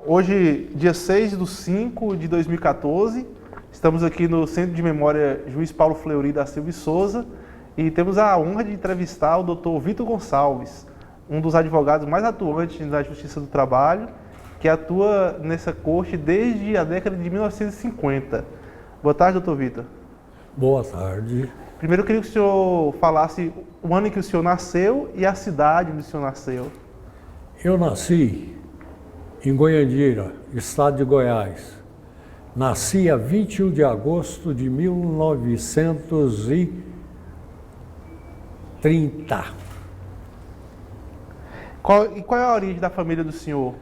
Hoje, dia 6/5/2014, estamos aqui no Centro de Memória Juiz Paulo Fleury da Silva e Souza e temos a honra de entrevistar o Dr. Vitor Gonçalves, um dos advogados mais atuantes da Justiça do Trabalho, que atua nessa corte desde a década de 1950. Boa tarde, Dr. Vitor. Boa tarde. Primeiro eu queria que o senhor falasse o ano em que o senhor nasceu e a cidade onde o senhor nasceu. Eu nasci em Goiandira, estado de Goiás. Nasci a 21 de agosto de 1930. Qual é a origem da família do senhor?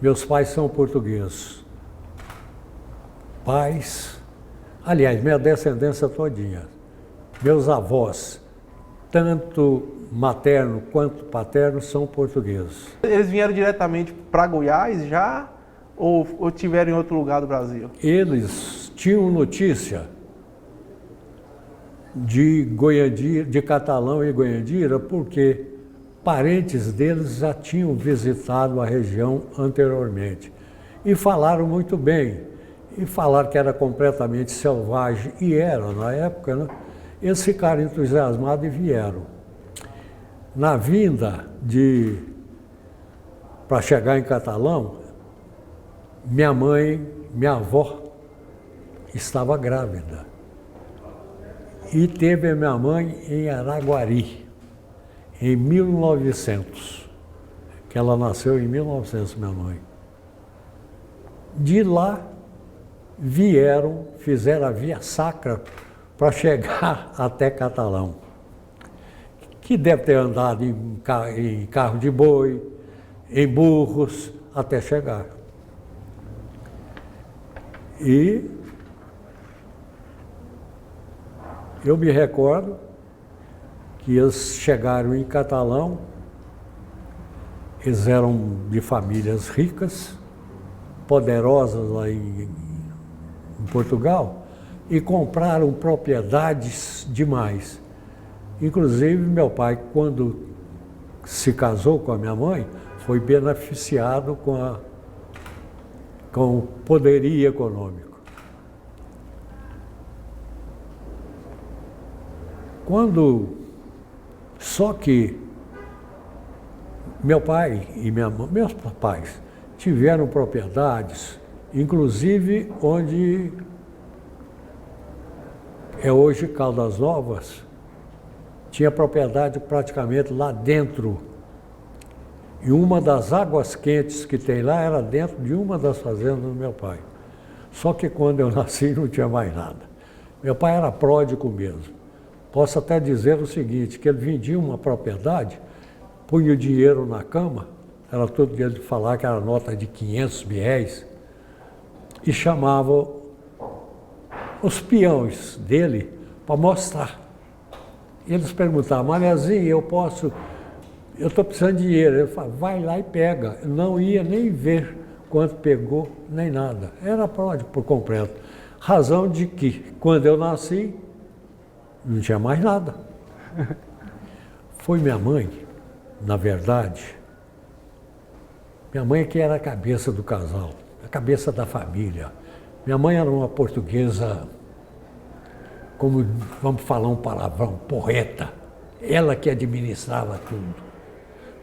Meus pais são portugueses. Aliás, minha descendência todinha. Meus avós, tanto materno quanto paterno, são portugueses. Eles vieram diretamente para Goiás já ou tiveram em outro lugar do Brasil? Eles tinham notícia de Goiandira, de Catalão e Goiandira, porque parentes deles já tinham visitado a região anteriormente. E falaram muito bem. E falaram que era completamente selvagem, e era na época, né? Eles ficaram entusiasmados e vieram. Na vinda para chegar em Catalão, minha avó, estava grávida. E teve a minha mãe em Araguari, em 1900, que ela nasceu em 1900, minha mãe. De lá, fizeram a via sacra para chegar até Catalão, que deve ter andado em carro de boi, em burros, até chegar. E eu me recordo que eles chegaram em Catalão, eles eram de famílias ricas, poderosas lá em Portugal, e compraram propriedades demais. Inclusive, meu pai, quando se casou com a minha mãe, foi beneficiado com o poderio econômico. Só que meu pai e meus pais tiveram propriedades, inclusive onde é hoje Caldas Novas, tinha propriedade praticamente lá dentro. E uma das águas quentes que tem lá era dentro de uma das fazendas do meu pai. Só que quando eu nasci não tinha mais nada. Meu pai era pródigo mesmo. Posso até dizer o seguinte, que ele vendia uma propriedade, punha o dinheiro na cama, era todo dia de falar que era nota de 500 réis, e chamava os peões dele para mostrar. Eles perguntavam, Manezinho, eu estou precisando de dinheiro. Ele falava, vai lá e pega. Eu não ia nem ver quanto pegou, nem nada. Era pródigo por completo. Razão de que, quando eu nasci, não tinha mais nada. Foi minha mãe, na verdade, minha mãe que era a cabeça do casal, a cabeça da família. Minha mãe era uma portuguesa, como vamos falar um palavrão, porreta. Ela que administrava tudo.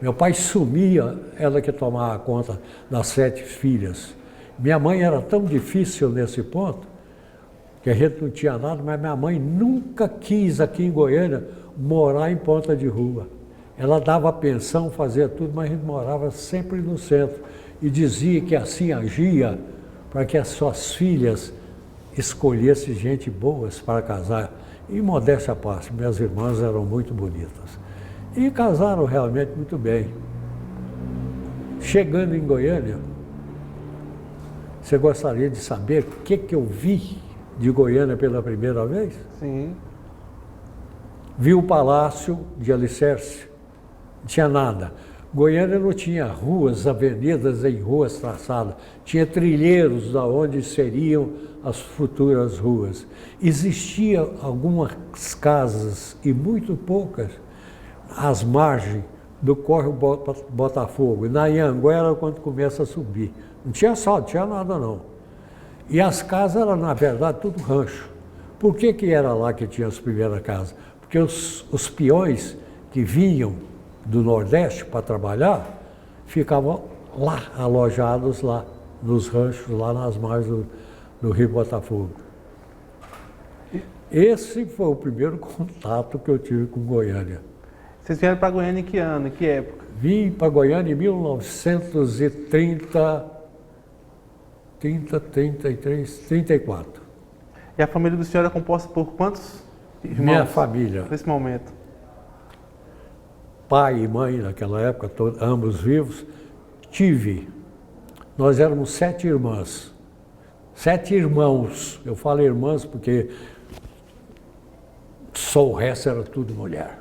Meu pai sumia, ela que tomava conta das 7 filhas. Minha mãe era tão difícil nesse ponto, que a gente não tinha nada, mas minha mãe nunca quis aqui em Goiânia morar em ponta de rua. Ela dava pensão, fazia tudo, mas a gente morava sempre no centro. E dizia que assim agia para que as suas filhas escolhessem gente boas para casar. E modéstia à parte, minhas irmãs eram muito bonitas. E casaram realmente muito bem. Chegando em Goiânia, você gostaria de saber o que eu vi de Goiânia pela primeira vez? Sim. Vi o Palácio de Alicerce, não tinha nada. Goiânia não tinha ruas, avenidas em ruas traçadas, tinha trilheiros aonde seriam as futuras ruas. Existiam algumas casas, e muito poucas, às margens do Córrego Botafogo. E na Anhanguera, quando começa a subir. Não tinha asfalto, não tinha nada não. E as casas eram, na verdade, tudo rancho. Por que que era lá que tinha as primeiras casas? Porque os peões que vinham do Nordeste para trabalhar, ficavam lá, alojados lá, nos ranchos, lá nas margens do Rio Botafogo. Esse foi o primeiro contato que eu tive com Goiânia. Vocês vieram para Goiânia em que ano, em que época? Vim para Goiânia em 1930, 33, 34. E a família do senhor é composta por quantos irmãos? Minha família, Nesse momento. pai e mãe naquela época, ambos vivos, nós éramos 7 irmãs, 7 irmãos. Eu falo irmãs porque só o resto era tudo mulher.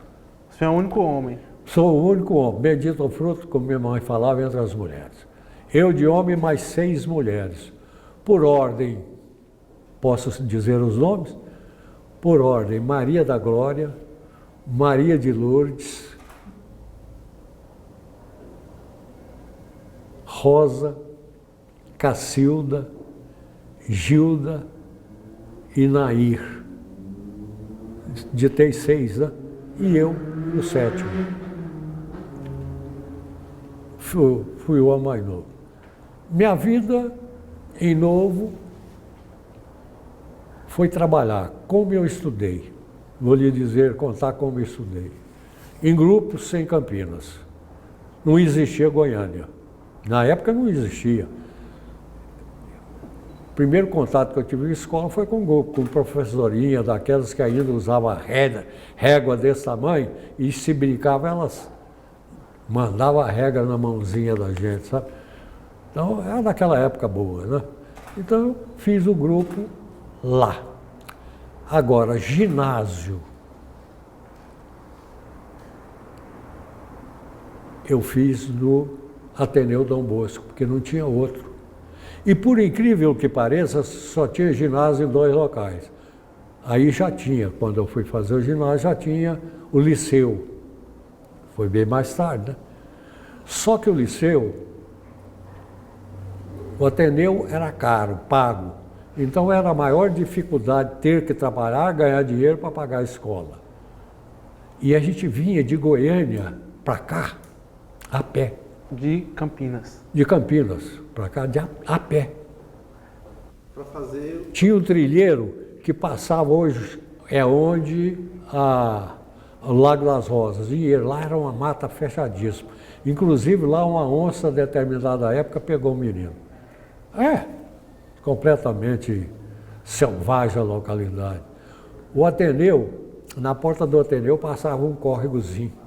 O senhor é o único homem. Sou o único homem, bendito o fruto, como minha mãe falava, entre as mulheres. Eu de homem, mais 6 mulheres. Por ordem, posso dizer os nomes? Por ordem, Maria da Glória, Maria de Lourdes, Rosa, Cacilda, Gilda e Nair. Ditei 6, né? E eu, o 7º. Fui o mais novo. Minha vida, em novo, foi trabalhar. Como eu estudei? Vou lhe dizer, contar como eu estudei. Em grupos sem Campinas. Não existia Goiânia. Na época não existia. O primeiro contato que eu tive em escola foi com professorinha, daquelas que ainda usavam régua desse tamanho, e se brincava, elas mandavam a régua na mãozinha da gente, sabe? Então, era daquela época boa, né? Então, eu fiz o grupo lá. Agora, ginásio. Eu fiz no Ateneu Dom Bosco, porque não tinha outro. E por incrível que pareça, só tinha ginásio em 2 locais. Aí já tinha, quando eu fui fazer o ginásio, já tinha o liceu. Foi bem mais tarde, né? Só que o liceu, o Ateneu era caro, pago. Então era a maior dificuldade ter que trabalhar, ganhar dinheiro para pagar a escola. E a gente vinha de Goiânia para cá, a pé. De Campinas. De Campinas para cá, a pé. Para fazer... Tinha um trilheiro que passava hoje, é onde o Lago das Rosas. E lá era uma mata fechadíssima. Inclusive lá uma onça, a determinada época, pegou o menino. Completamente selvagem a localidade. O Ateneu, na porta do Ateneu passava um córregozinho.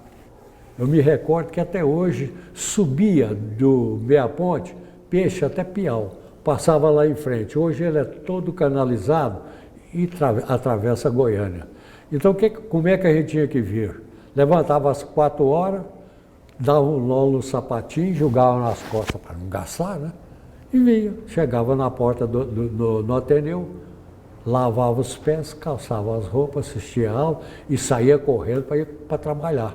Eu me recordo que até hoje subia do Meia Ponte, Peixe até Piau, passava lá em frente. Hoje ele é todo canalizado e atravessa Goiânia. Então como é que a gente tinha que vir? Levantava às 4 horas, dava um nó no sapatinho, jogava nas costas para não gastar, né? E vinha, chegava na porta no Ateneu, lavava os pés, calçava as roupas, assistia a aula e saía correndo para ir para trabalhar,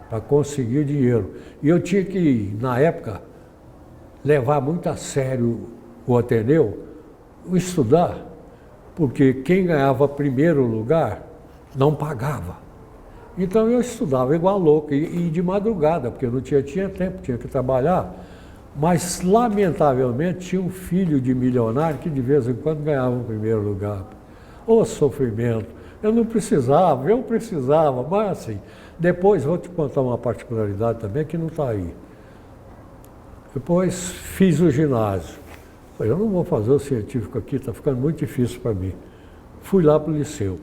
para conseguir dinheiro. E eu tinha que, na época, levar muito a sério o Ateneu, estudar, porque quem ganhava primeiro lugar não pagava. Então eu estudava igual louco, e de madrugada, porque eu não tinha tempo, tinha que trabalhar. Mas, lamentavelmente, tinha um filho de milionário que de vez em quando ganhava o primeiro lugar. Ô sofrimento! Eu precisava, mas assim, depois vou te contar uma particularidade também que não está aí. Depois fiz o ginásio. Falei, eu não vou fazer o científico aqui, está ficando muito difícil para mim. Fui lá para o liceu.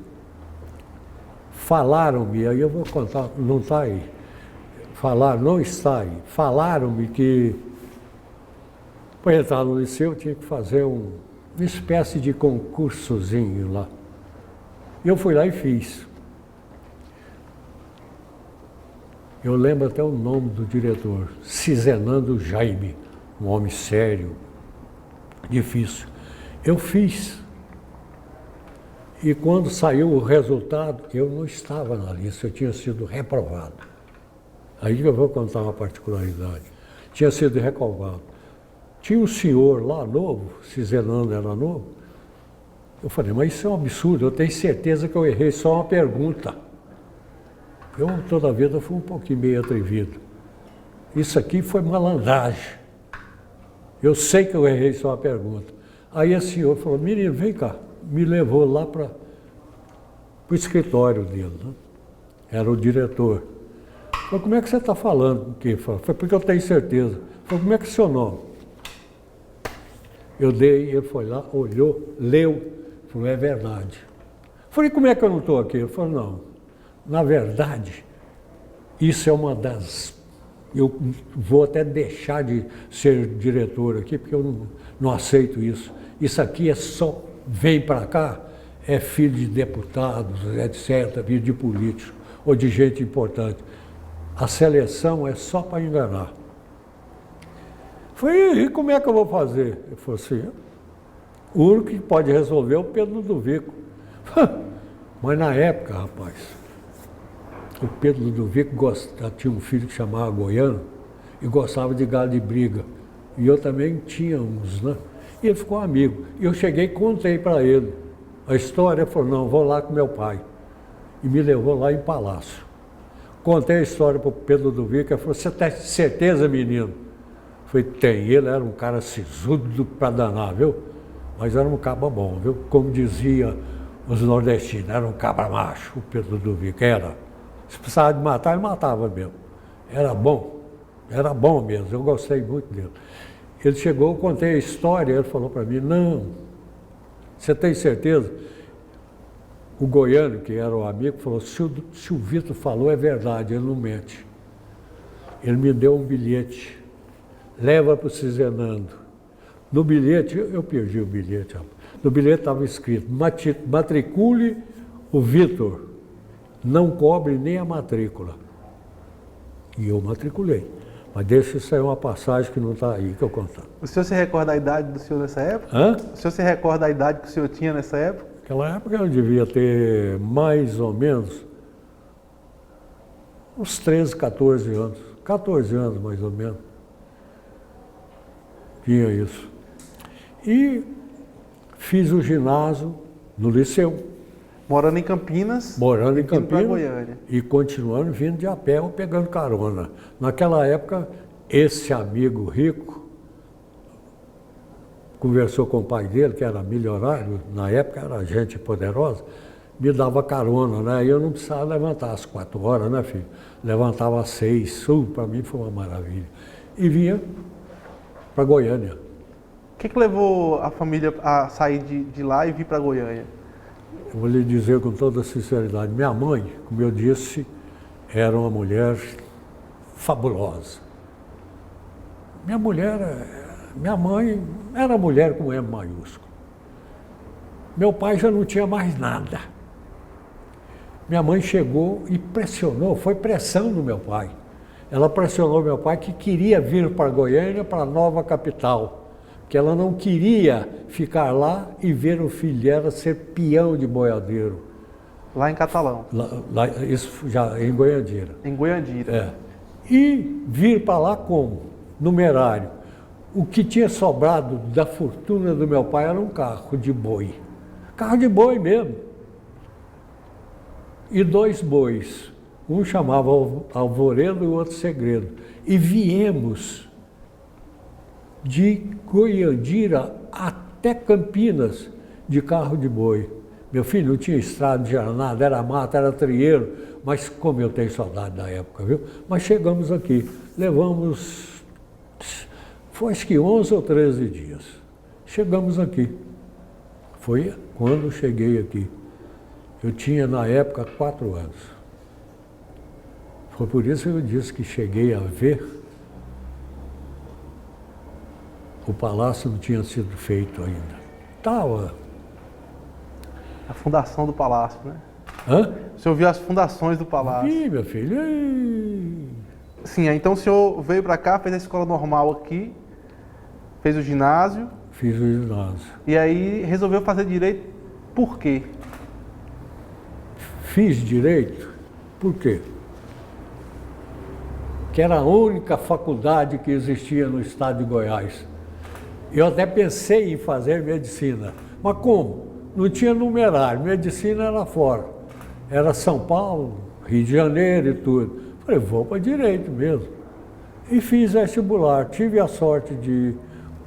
Falaram-me, aí eu vou contar, não está aí. Não está aí. Falaram-me que para entrar no liceu tinha que fazer uma espécie de concursozinho lá. E eu fui lá e fiz. Eu lembro até o nome do diretor, Cizenando Jaime, um homem sério, difícil. Eu fiz. E quando saiu o resultado, eu não estava na lista, eu tinha sido reprovado. Aí eu vou contar uma particularidade. Tinha sido recalvado. Tinha um senhor lá novo, Cizelando era novo. Eu falei, mas isso é um absurdo, eu tenho certeza que eu errei só uma pergunta. Eu toda a vida fui um pouquinho meio atrevido. Isso aqui foi malandragem. Eu sei que eu errei só uma pergunta. Aí esse senhor falou, menino, vem cá. Me levou lá para o escritório dele, né? Era o diretor. Falei, como é que você está falando? Foi porque eu tenho certeza. Falei, como é que é o seu nome? Eu dei, ele foi lá, olhou, leu, falou, é verdade. Falei, como é que eu não estou aqui? Ele falou, não, na verdade, isso é uma das... Eu vou até deixar de ser diretor aqui, porque eu não aceito isso. Isso aqui é só, vem para cá, é filho de deputados, etc., filho de políticos, ou de gente importante. A seleção é só para enganar. Falei, e como é que eu vou fazer? Ele falou assim, o único que pode resolver é o Pedro Ludovico. Mas na época, rapaz, o Pedro Ludovico tinha um filho que chamava Goiano e gostava de galo de briga. E eu também tinha uns, né? E ele ficou amigo. E eu cheguei e contei para ele a história. Ele falou, não, vou lá com meu pai. E me levou lá em Palácio. Contei a história para o Pedro Ludovico. Ele falou, você tem certeza, menino? Eu falei, tem. Ele era um cara sisudo para danar, viu? Mas era um cabra bom, viu? Como dizia os nordestinos, era um cabra macho, o Pedro Ludovico. Era. Se precisava de matar, ele matava mesmo. Era bom mesmo, eu gostei muito dele. Ele chegou, eu contei a história, ele falou para mim, não, você tem certeza? O Goiano, que era o amigo, falou, se o Vitor falou, é verdade, ele não mente. Ele me deu um bilhete, leva para o Cizenando. No bilhete, eu perdi o bilhete, no bilhete estava escrito, matricule o Vitor, não cobre nem a matrícula. E eu matriculei. Mas deixa isso aí uma passagem que não está aí, que eu contar. O senhor se recorda da idade do senhor nessa época? Hã? O senhor se recorda da idade que o senhor tinha nessa época? Naquela época eu devia ter mais ou menos uns 13, 14 anos. 14 anos, mais ou menos. Tinha isso. E fiz o ginásio no liceu. Morando em Campinas. Morando em indo pra Campinas Goiânia. e continuando vindo de a pé ou pegando carona. Naquela época, esse amigo rico conversou com o pai dele, que era milionário, na época era gente poderosa, me dava carona, né? E eu não precisava levantar às 4 horas, né, filho? Levantava às 6, para mim foi uma maravilha. E vinha para Goiânia. O que levou a família a sair de lá e vir para Goiânia? Eu vou lhe dizer com toda sinceridade, minha mãe, como eu disse, era uma mulher fabulosa. Minha mãe era mulher com M maiúsculo. Meu pai já não tinha mais nada. Minha mãe chegou e pressionou, foi pressão no meu pai. Ela pressionou meu pai que queria vir para Goiânia, para a nova capital. Que ela não queria ficar lá e ver o filho dela ser peão de boiadeiro. Lá em Catalão. Isso já em Goiandira. Em Goiandira. É. E vir para lá como? Numerário. O que tinha sobrado da fortuna do meu pai era um carro de boi. Carro de boi mesmo. E 2 bois. Um chamava Alvoredo e o outro Segredo. E viemos de Goiandira até Campinas de carro de boi. Meu filho não tinha estrada, não tinha nada, era mata, era trieiro, mas como eu tenho saudade da época, viu? Mas chegamos aqui, levamos, foi acho que 11 ou 13 dias. Chegamos aqui. Foi quando cheguei aqui. Eu tinha na época 4 anos. Foi por isso que eu disse que cheguei a ver. O palácio não tinha sido feito ainda. Estava. A fundação do palácio, né? Hã? O senhor viu as fundações do palácio? Ih, meu filho. Ei. Sim, então o senhor veio para cá, fez a escola normal aqui, fez o ginásio. Fiz o ginásio. E aí resolveu fazer direito por quê? Fiz direito? Por quê? que era a única faculdade que existia no estado de Goiás. Eu até pensei em fazer medicina, mas como? Não tinha numerário, medicina era fora. Era São Paulo, Rio de Janeiro e tudo. Falei, vou para direito mesmo. E fiz vestibular. Tive a sorte de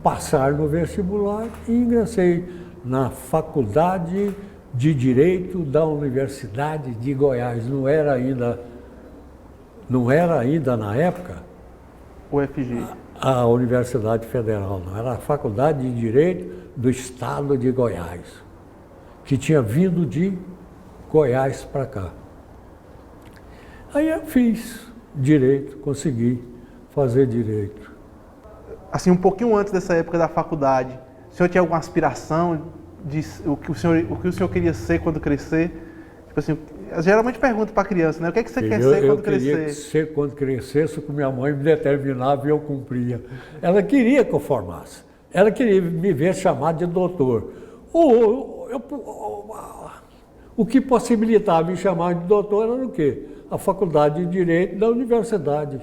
passar no vestibular e ingressei na Faculdade de Direito da Universidade de Goiás. Não era ainda na época UFG. a Universidade Federal, não. Era a Faculdade de Direito do Estado de Goiás, que tinha vindo de Goiás para cá. Aí eu fiz direito, consegui fazer direito. Assim, um pouquinho antes dessa época da faculdade, o senhor tinha alguma aspiração de o que o senhor queria ser quando crescer? Tipo assim, geralmente pergunto para a criança, né? O que é que você quer ser quando crescer? Eu queria ser quando crescesse o que minha mãe me determinava e eu cumpria. Ela queria que eu formasse. Ela queria me ver chamado de doutor. O que possibilitava me chamar de doutor era o quê? A Faculdade de Direito da Universidade.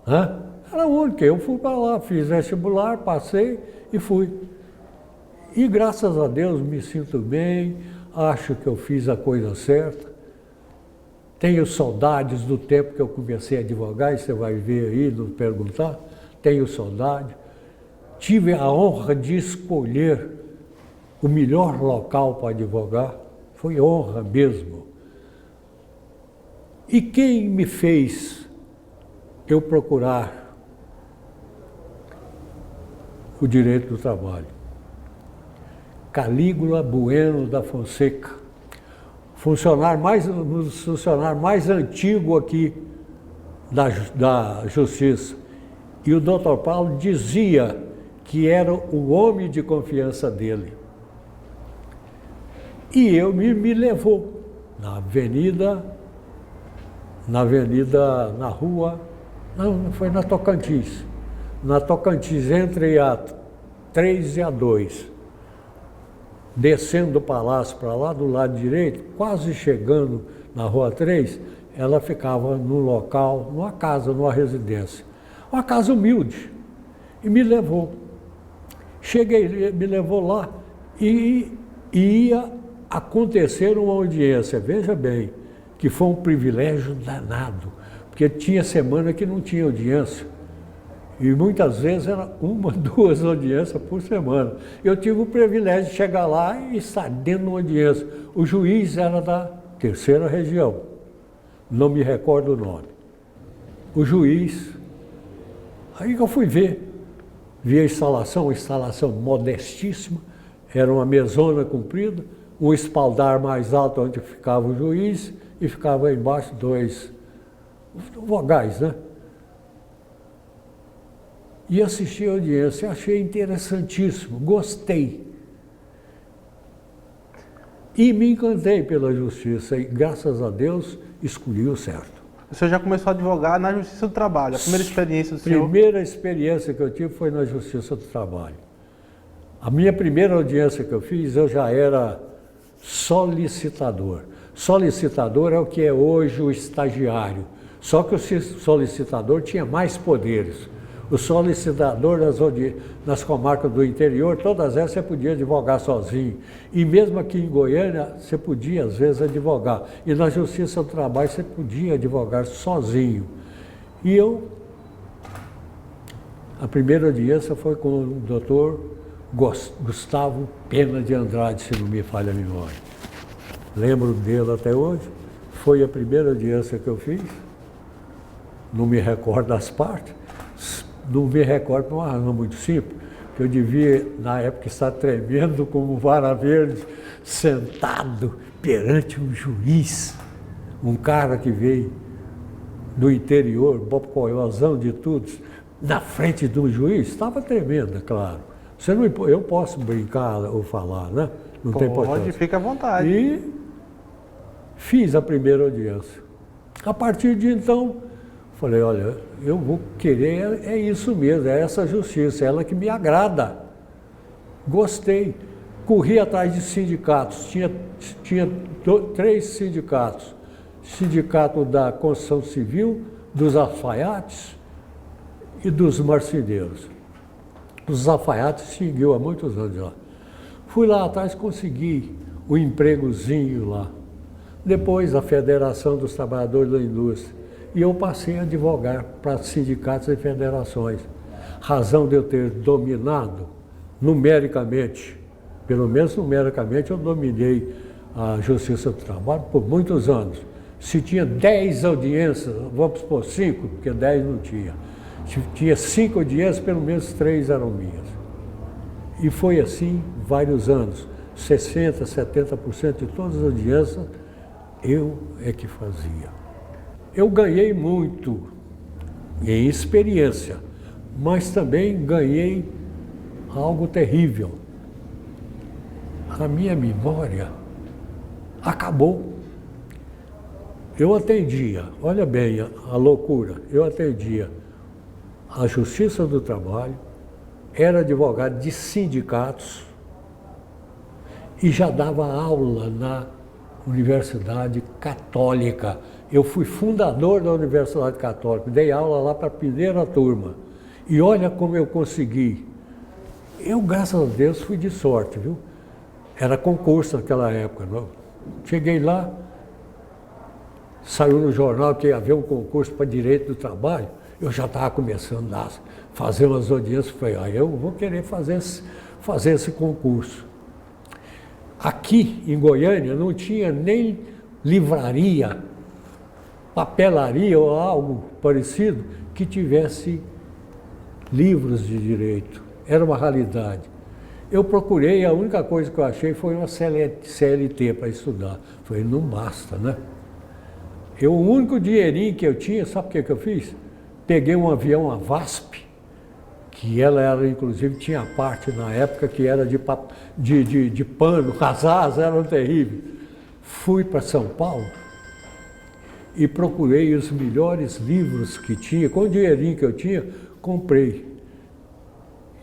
Era a única. Eu fui para lá, fiz vestibular, passei e fui. E graças a Deus me sinto bem, acho que eu fiz a coisa certa. Tenho saudades do tempo que eu comecei a advogar, e você vai ver aí, não perguntar. Tenho saudade. Tive a honra de escolher o melhor local para advogar. Foi honra mesmo. E quem me fez eu procurar o direito do trabalho? Calígula Bueno da Fonseca, funcionário mais antigo aqui da Justiça. E o Dr. Paulo dizia que era o homem de confiança dele. E eu me levou na rua, não, foi na Tocantins. Na Tocantins, entre a 3 e a 2. Descendo do palácio para lá, do lado direito, quase chegando na Rua 3, ela ficava num local, numa casa, numa residência. Uma casa humilde. E me levou. Cheguei, me levou lá e ia acontecer uma audiência. Veja bem, que foi um privilégio danado, porque tinha semana que não tinha audiência. E muitas vezes era 1, 2 audiências por semana. Eu tive o privilégio de chegar lá e estar dentro de uma audiência. O juiz era da 3ª região, não me recordo o nome. O juiz, aí que eu fui ver, vi a instalação, uma instalação modestíssima, era uma mesona comprida, um espaldar mais alto onde ficava o juiz e ficava embaixo 2 vogais, né? E assisti a audiência, achei interessantíssimo, gostei. E me encantei pela justiça e, graças a Deus, escolhi o certo. O senhor já começou a advogar na Justiça do Trabalho, a primeira experiência do senhor? A primeira experiência que eu tive foi na Justiça do Trabalho. A minha primeira audiência que eu fiz, eu já era solicitador. Solicitador é o que é hoje o estagiário, só que o solicitador tinha mais poderes. O solicitador nas comarcas do interior, todas essas você podia advogar sozinho. E mesmo aqui em Goiânia, você podia, às vezes, advogar. E na Justiça do Trabalho, você podia advogar sozinho. E a primeira audiência foi com o doutor Gustavo Pena de Andrade, se não me falha a memória. Lembro dele até hoje. Foi a primeira audiência que eu fiz. Não me recordo das partes. Não me recordo por uma razão muito simples, que eu devia, na época, estar tremendo como vara verde, sentado perante um juiz, um cara que veio do interior, bocoiosão de tudo, na frente de um juiz, estava tremendo, é claro. Eu posso brincar ou falar, né? Não tem importância. Pode, fica à vontade. E fiz a primeira audiência. A partir de então, falei, olha, eu vou querer, é isso mesmo, é essa justiça, é ela que me agrada. Gostei. Corri atrás de sindicatos, tinha 3 sindicatos. Sindicato da Construção Civil, dos alfaiates e dos marceneiros. Os alfaiates seguiu há muitos anos lá. Fui lá atrás, consegui o empregozinho lá. Depois a Federação dos Trabalhadores da Indústria. E eu passei a advogar para sindicatos e federações. Razão de eu ter dominado numericamente, pelo menos numericamente, eu dominei a Justiça do Trabalho por muitos anos. Se tinha 10 audiências, vamos supor 5, porque 10 não tinha. Se tinha 5 audiências, pelo menos 3 eram minhas. E foi assim vários anos. 60%, 70% de todas as audiências eu é que fazia. Eu ganhei muito em experiência, mas também ganhei algo terrível. A minha memória acabou. Eu atendia, olha bem a loucura, eu atendia a Justiça do Trabalho, era advogado de sindicatos e já dava aula na Universidade Católica. Eu fui fundador da Universidade Católica, dei aula lá para a primeira turma. E olha como eu consegui. Eu, graças a Deus, fui de sorte, viu? Era concurso naquela época. Não? Cheguei lá, saiu no jornal que ia haver um concurso para direito do trabalho. Eu já estava começando a fazer umas audiências. Falei, eu vou querer fazer esse concurso. Aqui em Goiânia não tinha nem livraria, papelaria ou algo parecido que tivesse livros de direito. Era uma raridade. Eu procurei, a única coisa que eu achei foi uma CLT para estudar. Falei, não basta, né? O único dinheirinho que eu tinha, sabe o que eu fiz? Peguei um avião, a VASP, que ela era, inclusive, tinha parte na época que era de pano, as asas eram terríveis. Fui para São Paulo e procurei os melhores livros que tinha, com o dinheirinho que eu tinha, comprei.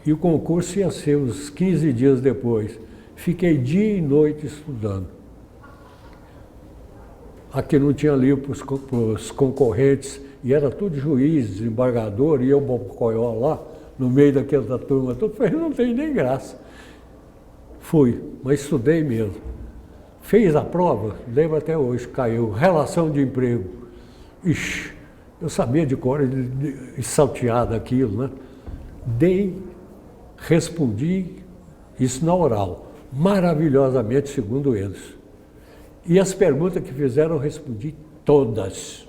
E o concurso ia ser uns 15 dias depois. Fiquei dia e noite estudando. Aqui não tinha livro para os concorrentes, e era tudo juiz, desembargador, e eu, bocoió lá, no meio daquela turma toda, falei, não tem nem graça. Fui, mas estudei mesmo. Fez a prova, lembro até hoje, caiu, relação de emprego. Ixi, eu sabia de cor e salteado aquilo, né? Respondi isso na oral, maravilhosamente, segundo eles. E as perguntas que fizeram, eu respondi todas.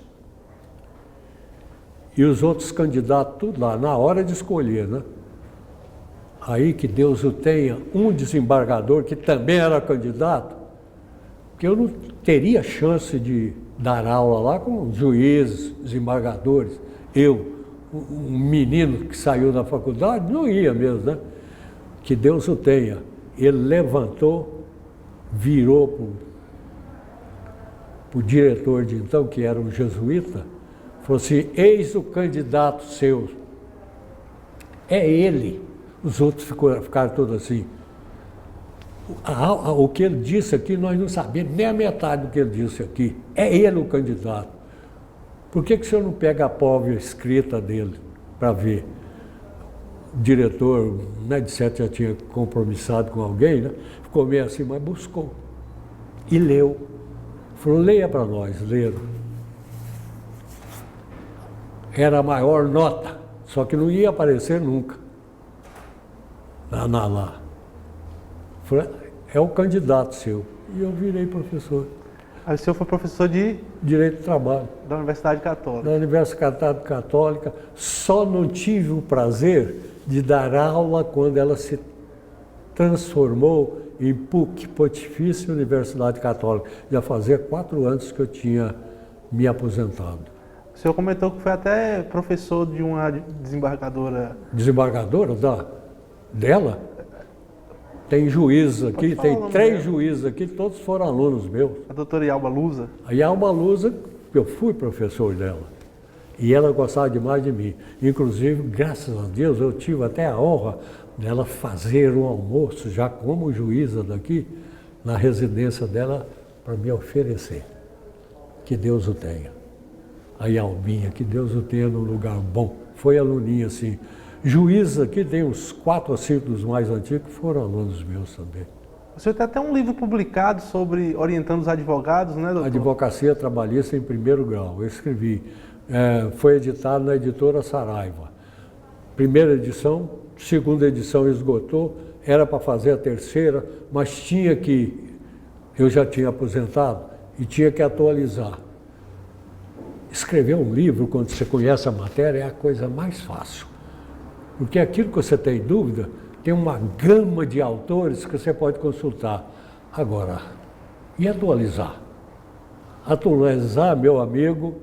E os outros candidatos, tudo lá, na hora de escolher, né? Aí que Deus o tenha, um desembargador que também era candidato, que eu não teria chance de dar aula lá com juízes, desembargadores. Eu, um menino que saiu da faculdade, não ia mesmo, né? Que Deus o tenha. Ele levantou, virou para o diretor de então, que era um jesuíta, falou assim, eis o candidato seu. É ele. Os outros ficaram todos assim. O que ele disse aqui, nós não sabemos nem a metade do que ele disse aqui. É ele o candidato. Por que o senhor não pega a prova escrita dele para ver? O diretor, né, de certo já tinha compromissado com alguém, né? Ficou meio assim, mas buscou. E leu. Falou, leia para nós, leram. Era a maior nota, só que não ia aparecer nunca. Lá. Falei, é o candidato seu. E eu virei professor. Aí o senhor foi professor de Direito do Trabalho. Da Universidade Católica. Da Universidade Católica. Só não tive o prazer de dar aula quando ela se transformou em PUC, Pontifícia Universidade Católica. Já fazia 4 anos que eu tinha me aposentado. O senhor comentou que foi até professor de uma desembargadora. Desembargadora dela? Tem juízes aqui, tem 3 juízes aqui, todos foram alunos meus. A doutora Yalba Lusa? A Yalba Lusa, eu fui professor dela. E ela gostava demais de mim. Inclusive, graças a Deus, eu tive até a honra dela fazer um almoço, já como juíza daqui, na residência dela, para me oferecer. Que Deus o tenha. Aí Albinha, que Deus o tenha num lugar bom. Foi aluninha, assim. Juiz aqui, tem uns 4 ou 5 dos mais antigos que foram alunos meus também. O senhor tem até um livro publicado sobre orientando os advogados, né, doutor? Advocacia Trabalhista em Primeiro Grau. Eu escrevi. Foi editado na editora Saraiva. Primeira edição, segunda edição esgotou, era para fazer a terceira, mas tinha que... Eu já tinha aposentado e tinha que atualizar. Escrever um livro, quando você conhece a matéria, é a coisa mais fácil. Porque aquilo que você tem dúvida, tem uma gama de autores que você pode consultar. Agora, e atualizar? Atualizar, meu amigo,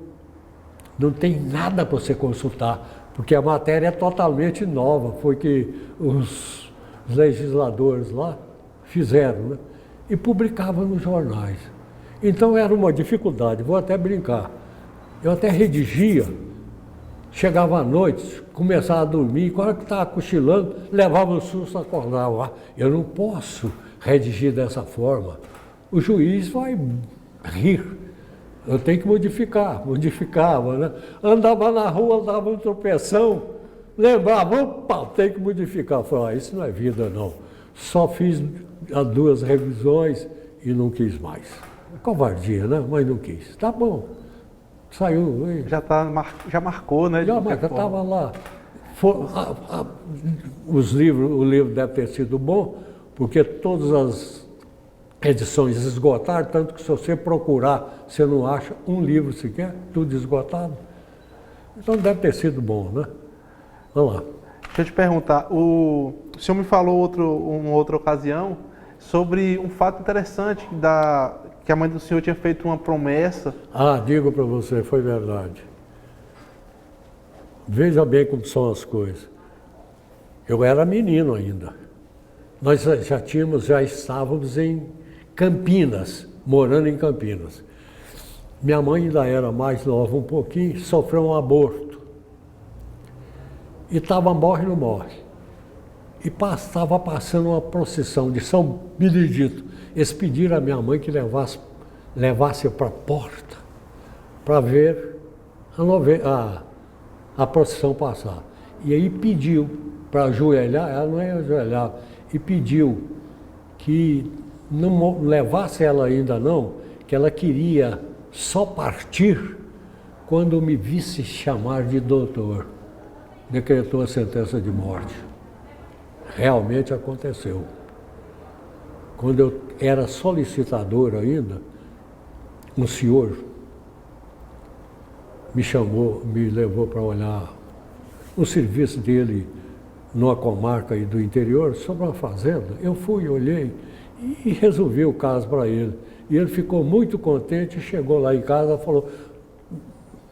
não tem nada para você consultar, porque a matéria é totalmente nova, foi que os legisladores lá fizeram, né? E publicavam nos jornais. Então era uma dificuldade, vou até brincar. Eu até redigia, chegava à noite, começava a dormir, quando eu estava cochilando, levava um susto, acordava. Eu não posso redigir dessa forma. O juiz vai rir. Eu tenho que modificava, né? Andava na rua, dava um tropeção, lembrava, opa, tem que modificar. Eu falei, isso não é vida, não. Só fiz as 2 revisões e não quis mais. Covardia, né? Mas não quis. Tá bom. Saiu. Já marcou, né? Já estava lá. O livro deve ter sido bom, porque todas as edições esgotaram, tanto que se você procurar, você não acha um livro sequer, tudo esgotado. Então deve ter sido bom, né? Vamos lá. Deixa eu te perguntar, o senhor me falou uma outra ocasião sobre um fato interessante que a mãe do senhor tinha feito uma promessa. Ah, digo para você, foi verdade. Veja bem como são as coisas. Eu era menino ainda. Nós já estávamos em Campinas, morando em Campinas. Minha mãe ainda era mais nova um pouquinho, sofreu um aborto. E estava morre ou não morre. E estava passando uma procissão de São Benedito. Eles pediram à minha mãe que levasse para a porta para ver a procissão passar. E aí pediu para ajoelhar, ela não ia ajoelhar, e pediu que não levasse ela ainda não, que ela queria só partir quando me visse chamar de doutor. Decretou a sentença de morte. Realmente aconteceu. Quando eu era solicitador ainda, um senhor me chamou, me levou para olhar o serviço dele numa comarca aí do interior, sobre uma fazenda. Eu fui, olhei e resolvi o caso para ele. E ele ficou muito contente, chegou lá em casa e falou,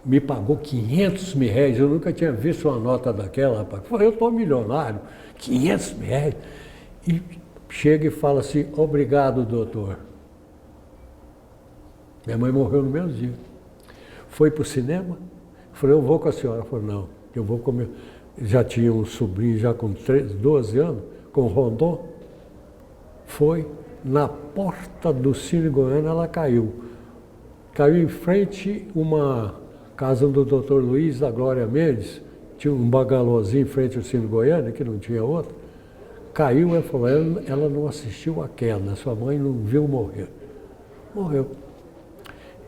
me pagou 500 mil reais, eu nunca tinha visto uma nota daquela, rapaz. Eu falei, eu estou milionário, 500 mil reais. E chega e fala assim, obrigado, doutor. Minha mãe morreu no mesmo dia. Foi para o cinema, falei, eu vou com a senhora. Ela falou, não, eu vou comer. Já tinha um sobrinho, já com 12 anos, com Rondon. Foi na porta do Cine Goiânia, ela caiu. Caiu em frente uma casa do doutor Luiz da Glória Mendes, tinha um bagalôzinho em frente ao Cine Goiânia, que não tinha outro. Caiu, ela falou, ela não assistiu a queda, sua mãe não viu morrer. Morreu.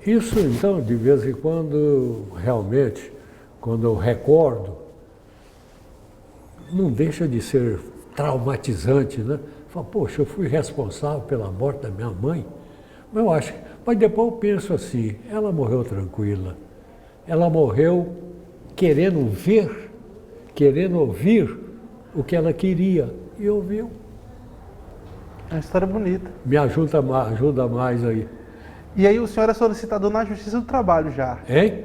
Isso, então, de vez em quando, realmente, quando eu recordo, não deixa de ser traumatizante, né? Fala, poxa, eu fui responsável pela morte da minha mãe. Mas depois eu penso assim, ela morreu tranquila. Ela morreu querendo ver, querendo ouvir o que ela queria. E ouviu. É uma história bonita. Me ajuda mais aí. E aí o senhor era solicitador na Justiça do Trabalho já? Hein?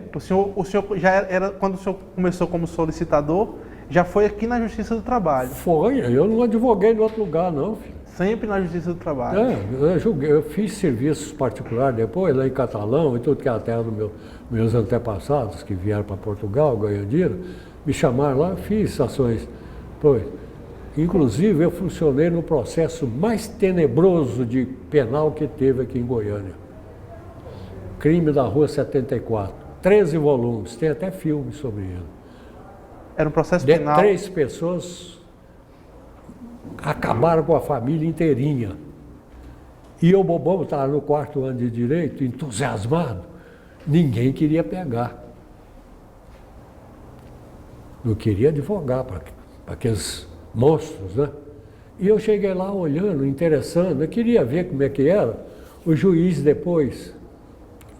O senhor já era, quando o senhor começou como solicitador, já foi aqui na Justiça do Trabalho? Foi, eu não advoguei em outro lugar não, filho. Sempre na Justiça do Trabalho? Eu fiz serviços particulares depois, lá em Catalão, e tudo que é a terra dos meus antepassados, que vieram para Portugal, Goiandira, me chamaram lá, fiz ações. Pois, inclusive, eu funcionei no processo mais tenebroso de penal que teve aqui em Goiânia. Crime da Rua 74. 13 volumes, tem até filme sobre ele. Era um processo penal. 3 pessoas acabaram com a família inteirinha. E o bobão estava no 4º ano de direito, entusiasmado. Ninguém queria pegar. Não queria advogar para aqueles monstros, né? E eu cheguei lá olhando, interessando, eu queria ver como é que era. O juiz depois,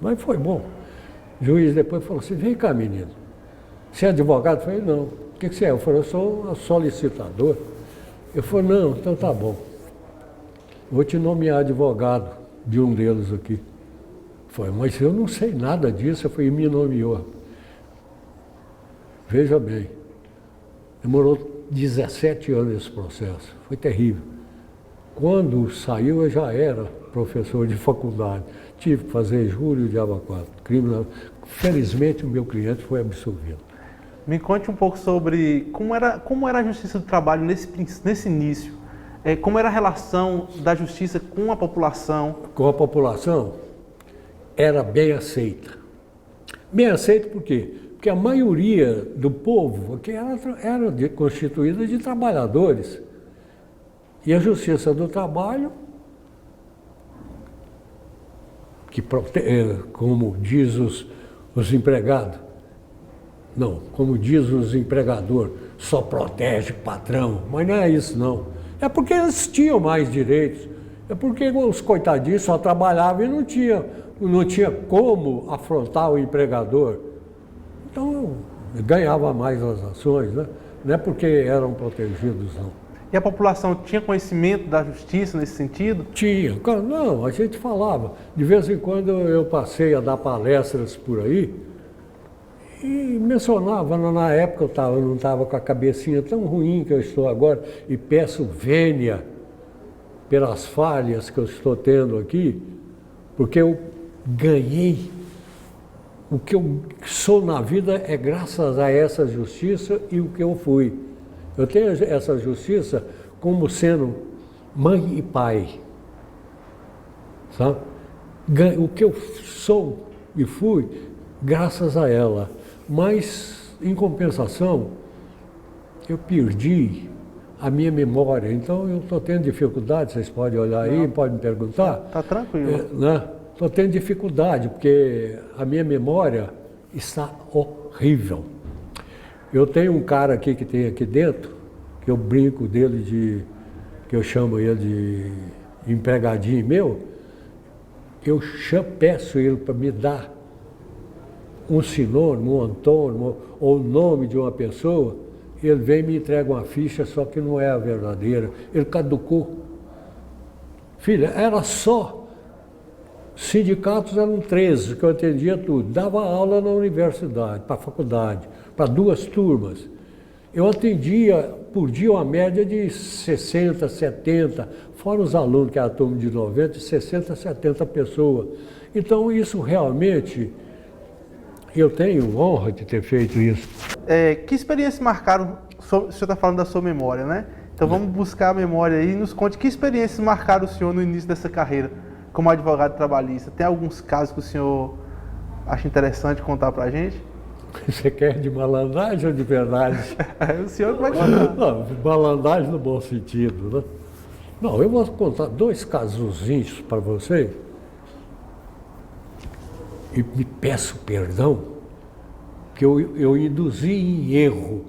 mas foi bom. O juiz depois falou assim, vem cá, menino. Você é advogado? Eu falei, não. O que você é? Eu falei, eu sou solicitador. Eu falei, não, então tá bom. Vou te nomear advogado de um deles aqui. Foi, mas eu não sei nada disso. Eu falei, me nomeou. Veja bem, demorou 17 anos esse processo. Foi terrível. Quando saiu, eu já era professor de faculdade. Tive que fazer júri de abacuado, criminal. Felizmente, o meu cliente foi absolvido. Me conte um pouco sobre como era a Justiça do Trabalho nesse início. Como era a relação da Justiça com a população? Com a população, era bem aceita. Bem aceita por quê? Porque a maioria do povo aqui era constituída de trabalhadores. E a Justiça do Trabalho, que como diz os empregados, não, como diz os empregadores, só protege o patrão, mas não é isso não. É porque eles tinham mais direitos, é porque os coitadinhos só trabalhavam e não tinha como afrontar o empregador. Então, ganhava mais as ações, né? Não é porque eram protegidos, não. E a população tinha conhecimento da justiça nesse sentido? Tinha. Não, a gente falava. De vez em quando eu passei a dar palestras por aí e mencionava, na época eu não estava com a cabecinha tão ruim que eu estou agora e peço vênia pelas falhas que eu estou tendo aqui, porque eu ganhei. O que eu sou na vida é graças a essa justiça e o que eu fui. Eu tenho essa justiça como sendo mãe e pai. Sabe? O que eu sou e fui, graças a ela. Mas, em compensação, eu perdi a minha memória. Então, eu estou tendo dificuldade, vocês podem olhar aí, podem me perguntar. Está tranquilo. Né? Estou tendo dificuldade, porque a minha memória está horrível. Eu tenho um cara aqui que tem aqui dentro, que eu brinco dele que eu chamo ele de empregadinho meu, eu peço ele para me dar um sinônimo, um antônimo, ou o nome de uma pessoa, ele vem e me entrega uma ficha, só que não é a verdadeira. Ele caducou. Filha, era só. Sindicatos eram 13, que eu atendia tudo. Dava aula na universidade, para a faculdade, para 2 turmas. Eu atendia por dia uma média de 60, 70, fora os alunos, que era a turma de 90, 60, 70 pessoas. Então, isso realmente, eu tenho honra de ter feito isso. Que experiências marcaram, o senhor está falando da sua memória, né? Então, vamos buscar a memória aí e nos conte que experiências marcaram o senhor no início dessa carreira como advogado trabalhista. Tem alguns casos que o senhor acha interessante contar para a gente? Você quer de malandragem ou de verdade? O senhor vai contar. Não, malandragem no bom sentido, né? Não, eu vou contar 2 casozinhos para você e me peço perdão, que eu induzi em erro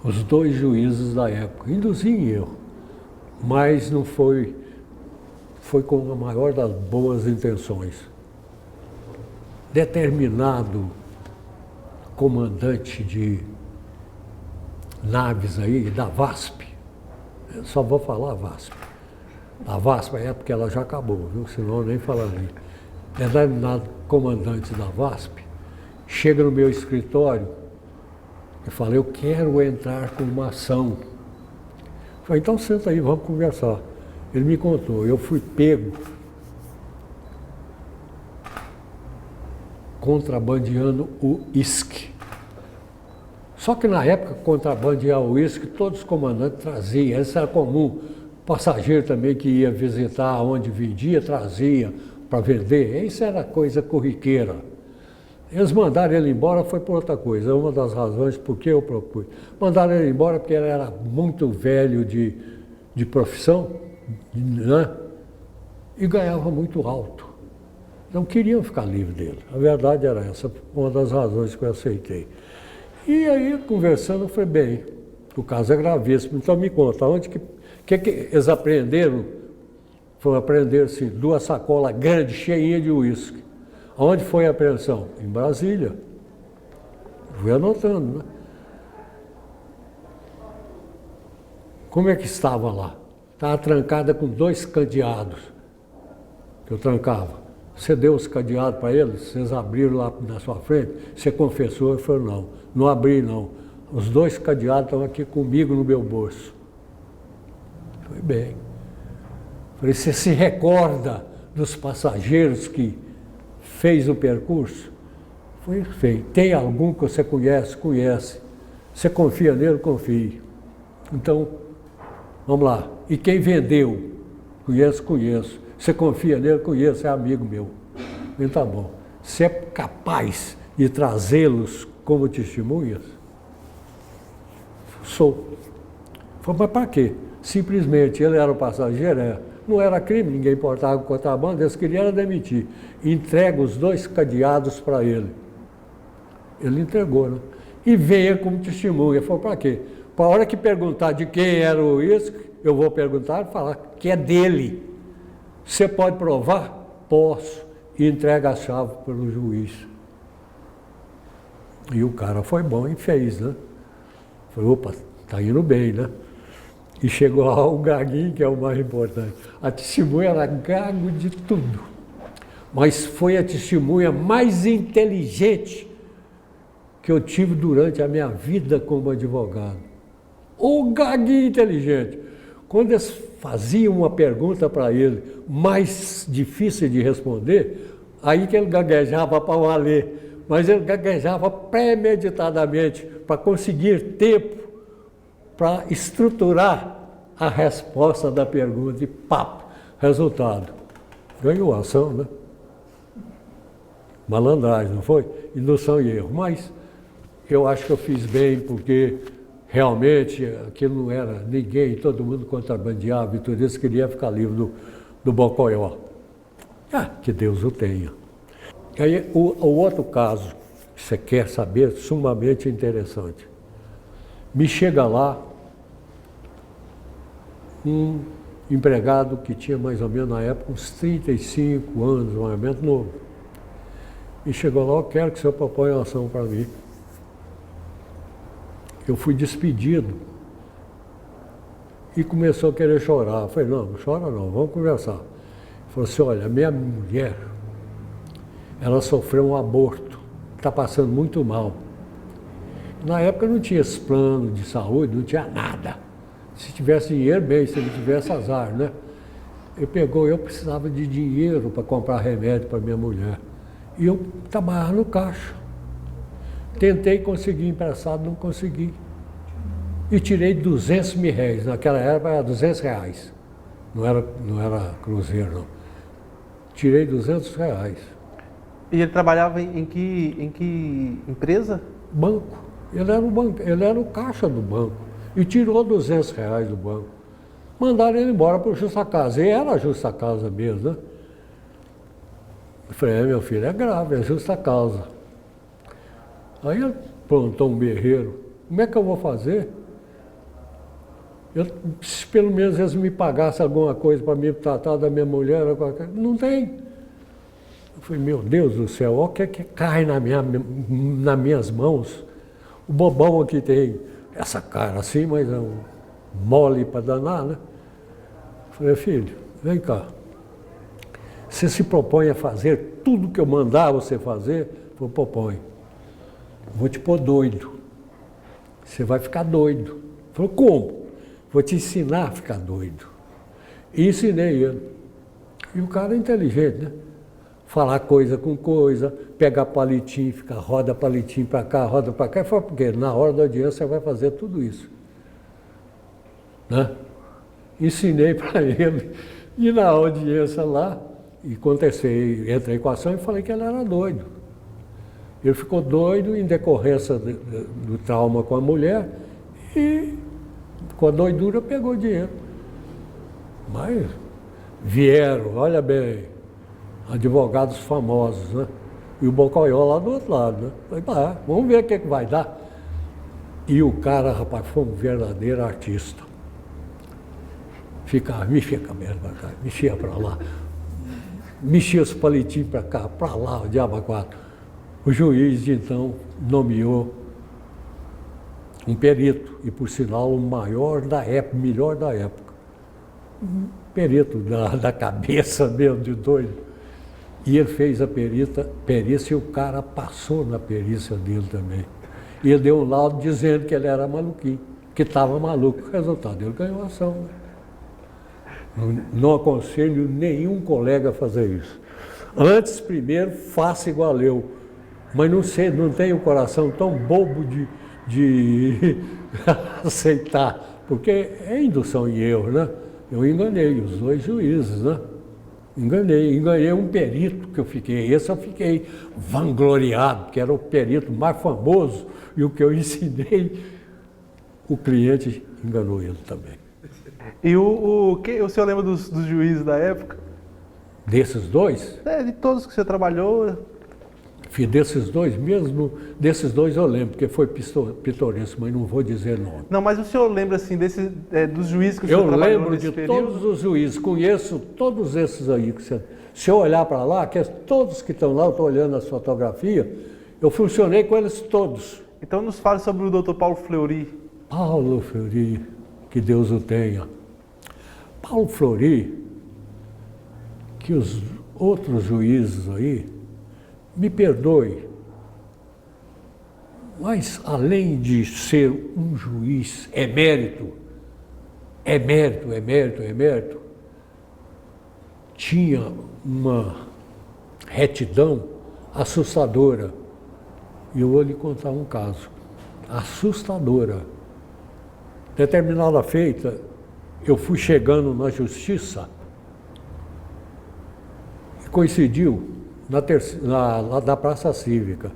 os 2 juízes da época. Induzi em erro, mas não foi com a maior das boas intenções. Determinado comandante de naves aí, da VASP, eu só vou falar VASP. A VASP é porque ela já acabou, viu? Senão eu nem falaria. Determinado comandante da VASP chega no meu escritório e fala, eu quero entrar com uma ação. Eu falei, então senta aí, vamos conversar. Ele me contou, eu fui pego contrabandeando o uísque. Só que na época, contrabandear o uísque, todos os comandantes traziam, isso era comum. Passageiro também que ia visitar onde vendia, trazia para vender. Isso era coisa corriqueira. Eles mandaram ele embora, foi por outra coisa. É uma das razões por que eu propus. Mandaram ele embora porque ele era muito velho de profissão, né? E ganhava muito alto. Não queriam ficar livre dele. A verdade era essa, uma das razões que eu aceitei. E aí, conversando, eu falei, bem, o caso é gravíssimo, então me conta, onde que eles aprenderam? Foram aprender, assim, 2 sacolas grandes, cheinhas de uísque. Onde foi a apreensão? Em Brasília. Fui anotando, né? Como é que estava lá? Estava trancada com 2 cadeados que eu trancava. Você deu os cadeados para eles? Vocês abriram lá na sua frente? Você confessou? Eu falei, não, não abri não. Os 2 cadeados estão aqui comigo no meu bolso. Foi bem. Falei, você se recorda dos passageiros que fez o percurso? Foi feito. Tem algum que você conhece? Conhece. Você confia nele? Confie. Então, vamos lá. E quem vendeu? Conheço, conheço. Você confia nele? Conheço, é amigo meu. Então tá bom. Você é capaz de trazê-los como testemunhas? Sou. Falei, mas para quê? Simplesmente, ele era o passageiro, não era crime, ninguém importava com o contrabando, eles queriam demitir. Entrega os 2 cadeados para ele. Ele entregou, né? E veio como testemunha. Falei, para quê? Para a hora que perguntar de quem era o uísque, eu vou perguntar e falar que é dele. Você pode provar? Posso. E entrega a chave pelo juiz. E o cara foi bom e fez, né? Falei, opa, tá indo bem, né? E chegou lá o gaguinho, que é o mais importante. A testemunha era gago de tudo. Mas foi a testemunha mais inteligente que eu tive durante a minha vida como advogado. O gaguinho inteligente. Quando eles faziam uma pergunta para ele mais difícil de responder, aí que ele gaguejava para valer. Mas ele gaguejava premeditadamente para conseguir tempo para estruturar a resposta da pergunta e papo, resultado. Ganhou a ação, né? Malandragem, não foi? Indução e erro. Mas eu acho que eu fiz bem, porque realmente aquilo não era ninguém, todo mundo contrabandeava e tudo isso, queria ficar livre do Bocoió. Que Deus o tenha. Aí o outro caso que você quer saber, sumamente interessante. Me chega lá um empregado que tinha mais ou menos na época uns 35 anos, mais ou menos novo. E chegou lá, eu quero que o senhor proponha uma ação para mim. Eu fui despedido e começou a querer chorar. Eu falei, não chora não, vamos conversar. Ele falou assim, olha, minha mulher, ela sofreu um aborto, está passando muito mal. Na época não tinha esse plano de saúde, não tinha nada. Se tivesse dinheiro, bem, se não tivesse, azar, né? Eu precisava de dinheiro para comprar remédio para minha mulher. E eu trabalhava no caixa. Tentei conseguir emprestado, não consegui. E tirei 200 mil réis. Naquela época era 200 reais. Não era cruzeiro, não. Tirei 200 reais. E ele trabalhava em que empresa? Banco. Ele era o caixa do banco. E tirou 200 reais do banco. Mandaram ele embora para o Justa Causa. E era a Justa Causa mesmo, né? Eu falei, meu filho, é grave, é Justa Causa. Aí ele plantou um berreiro. Como é que eu vou fazer? Se pelo menos eles me pagassem alguma coisa para me tratar da minha mulher, não tem. Eu falei, meu Deus do céu, olha o que cai nas minhas mãos. O bobão aqui tem essa cara assim, mas é um mole para danar, né? Eu falei, filho, vem cá. Você se propõe a fazer tudo que eu mandar você fazer? Eu falei, propõe. Vou te pôr doido. Você vai ficar doido. Falou, como? Vou te ensinar a ficar doido. E ensinei ele. E o cara é inteligente, né? Falar coisa com coisa, pegar palitinho, ficar roda palitinho para cá, roda para cá. Foi porque na hora da audiência você vai fazer tudo isso. Né? Ensinei para ele. E na audiência lá, e contestei, entrei com a ação e falei que ele era doido. Ele ficou doido em decorrência do trauma com a mulher e, com a doidura, pegou dinheiro. Mas vieram, olha bem, advogados famosos, né? E o Bocoió lá do outro lado, né? Falei, vamos ver o que vai dar. E o cara, rapaz, foi um verdadeiro artista. Mexia a cabeça pra cá, mexia pra lá, mexia os palitinhos pra cá, pra lá, o diabo quatro. O juiz, então, nomeou um perito, e por sinal o maior da época, melhor da época. Um perito da cabeça mesmo, de doido. E ele fez a perícia e o cara passou na perícia dele também. E ele deu um laudo dizendo que ele era maluquinho, que estava maluco. O resultado, ele ganhou a ação. Não aconselho nenhum colega a fazer isso. Antes, primeiro, faça igual eu. Mas não tenho o coração tão bobo de aceitar, porque é indução em erro, né? Eu enganei os dois juízes, né? Enganei um perito que eu fiquei. Esse eu fiquei vangloriado, que era o perito mais famoso, e o que eu ensinei, o cliente enganou ele também. E o senhor lembra dos juízes da época? Desses dois? De todos que você trabalhou. Desses dois mesmo, desses dois eu lembro, porque foi pitoresco, mas não vou dizer nome. Não, mas o senhor lembra assim dos juízes que o senhor trabalhou nesse período? Eu lembro de todos os juízes, conheço todos esses aí. Se eu olhar para lá, todos que estão lá, eu estou olhando as fotografias, eu funcionei com eles todos. Então nos fale sobre o doutor Paulo Fleury. Paulo Fleury, que Deus o tenha. Paulo Fleury, que os outros juízes aí, me perdoe, mas além de ser um juiz emérito, tinha uma retidão assustadora. E eu vou lhe contar um caso, assustadora. Determinada feita, eu fui chegando na justiça e coincidiu, lá da Praça Cívica,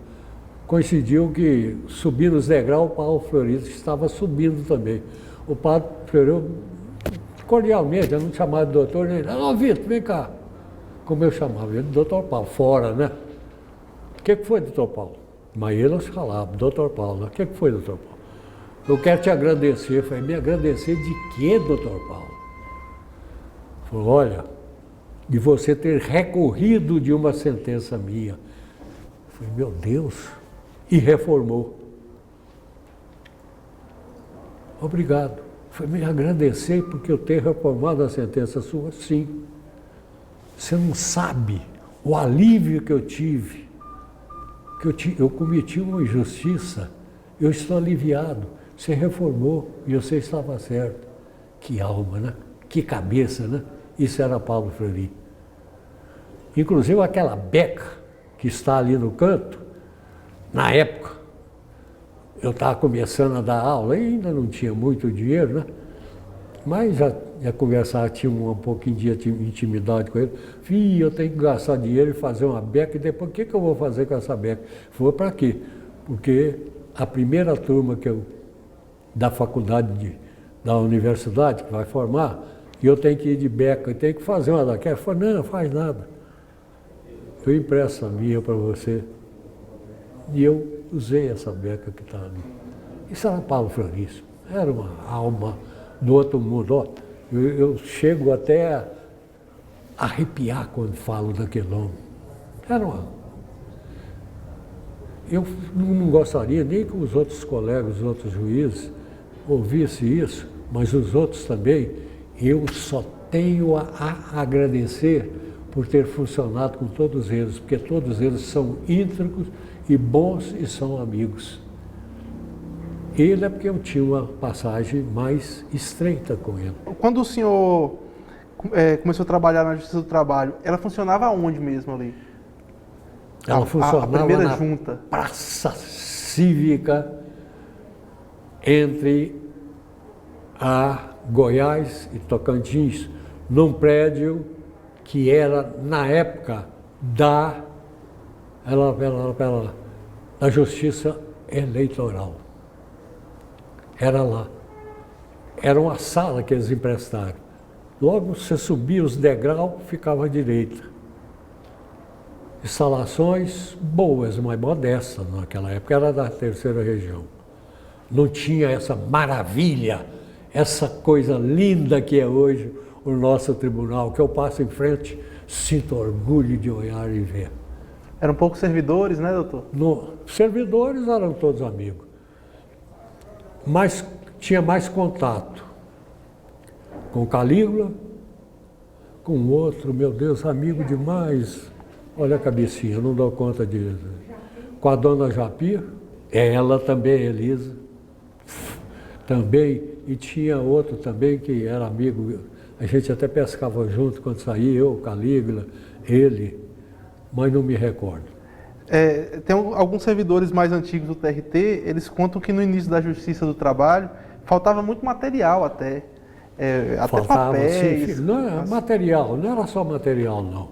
coincidiu que, subindo os degraus, o Paulo Fleury estava subindo também. O Paulo Fleury, cordialmente, eu não chamava de doutor, nem nada. Vitor, vem cá. Como eu chamava ele, doutor Paulo, fora, né? O que foi, doutor Paulo? Mas ele nos falava, doutor Paulo, o que foi, doutor Paulo? Eu quero te agradecer. Eu falei, me agradecer de quê, doutor Paulo? Ele falou, olha, de você ter recorrido de uma sentença minha. Eu falei, meu Deus, e reformou. Obrigado. Foi me agradecer porque eu tenho reformado a sentença sua? Sim. Você não sabe o alívio que eu tive, eu cometi uma injustiça, eu estou aliviado. Você reformou e você estava certo. Que alma, né? Que cabeça, né? Isso era Paulo Fleury. Inclusive aquela beca que está ali no canto, na época, eu estava começando a dar aula, ainda não tinha muito dinheiro, né? Mas já conversava, tinha um pouquinho de intimidade com ele. Filho, eu tenho que gastar dinheiro e fazer uma beca, e depois o que eu vou fazer com essa beca? Foi para quê? Porque a primeira turma da faculdade, da universidade, que vai formar, eu tenho que ir de beca, eu tenho que fazer uma daquela. Ele falou, não faz nada. Eu empresto a minha para você. E eu usei essa beca que está ali. Isso era Paulo Fleury, era uma alma do outro mundo. Ó, eu chego até a arrepiar quando falo daquele homem. Eu não gostaria nem que os outros colegas, os outros juízes, ouvissem isso, mas os outros também. Eu só tenho a agradecer por ter funcionado com todos eles, porque todos eles são íntegros e bons e são amigos. Ele é porque eu tinha uma passagem mais estreita com ele. Quando o senhor começou a trabalhar na Justiça do Trabalho, ela funcionava onde mesmo ali? Ela funcionava a primeira na junta. Praça Cívica, entre a Goiás e Tocantins, num prédio que era, na época, da Justiça Eleitoral. Era lá. Era uma sala que eles emprestaram. Logo, você subia os degraus, ficava à direita. Instalações boas, mas modestas naquela época, era da terceira região. Não tinha essa maravilha, essa coisa linda que é hoje o nosso tribunal, que eu passo em frente, sinto orgulho de olhar e ver. Eram poucos servidores, né, doutor? Servidores eram todos amigos, mas tinha mais contato com o Calígula, com o outro, meu Deus, amigo demais. Olha a cabecinha, eu não dou conta disso. Com a dona Japir, ela também, Elisa, também, e tinha outro também que era amigo, a gente até pescava junto quando saía, eu, Calígula, ele, mas não me recordo. Tem alguns servidores mais antigos do TRT, eles contam que no início da Justiça do Trabalho faltava muito material até Faltava, papéis. sim, não, material, não era só material, não.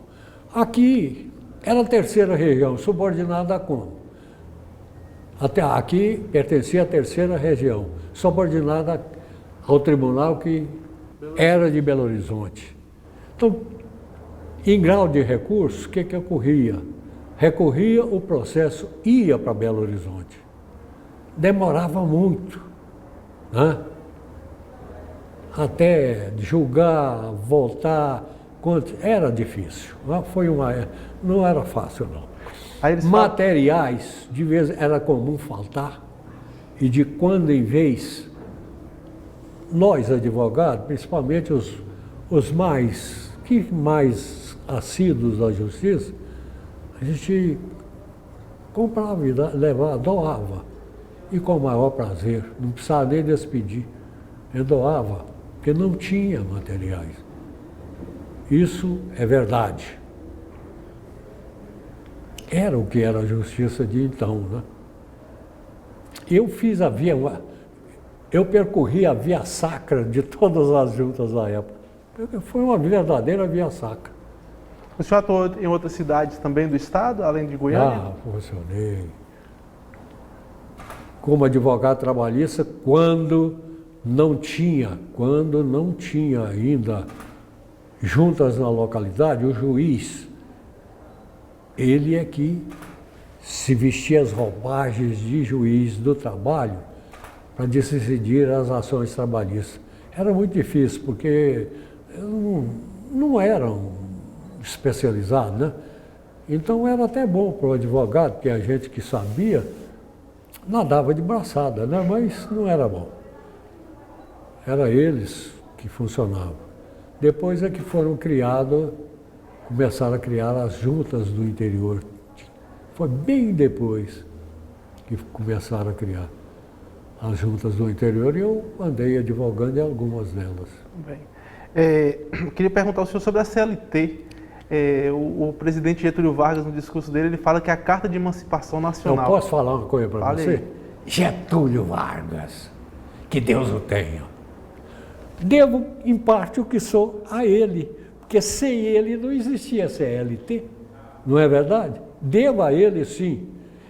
Aqui era a terceira região, subordinada a como? Até aqui pertencia à terceira região, subordinada ao tribunal que era de Belo Horizonte. Então, em grau de recurso, o que ocorria? Recorria, o processo ia para Belo Horizonte. Demorava muito, né? Até julgar, voltar, era difícil. Não era fácil, não. Materiais, de vez era comum faltar, e de quando em vez, nós advogados, principalmente os mais assíduos da justiça, a gente comprava e doava, e com o maior prazer, não precisava nem despedir, eu doava, porque não tinha materiais. Isso é verdade. Era o que era a justiça de então, né? Eu percorri a via sacra de todas as juntas da época. Foi uma verdadeira via sacra. O senhor atuou em outras cidades também do estado, além de Goiânia? Funcionei como advogado trabalhista quando não tinha ainda juntas na localidade, o juiz, ele é que se vestia as roupagens de juiz do trabalho para decidir as ações trabalhistas. Era muito difícil, porque não eram especializados, né? Então era até bom para o advogado, porque a gente que sabia nadava de braçada, né? Mas não era bom. Era eles que funcionavam. Depois é que começaram a criar as juntas do interior. Foi bem depois que começaram a criar as juntas do interior e eu andei advogando em algumas delas. Bem, queria perguntar ao senhor sobre a CLT. O presidente Getúlio Vargas, no discurso dele, ele fala que é a Carta de Emancipação Nacional. Eu posso falar uma coisa para você? Aí. Getúlio Vargas, que Deus o tenha. Devo, em parte, o que sou a ele, porque sem ele não existia CLT, não é verdade? Devo a ele, sim.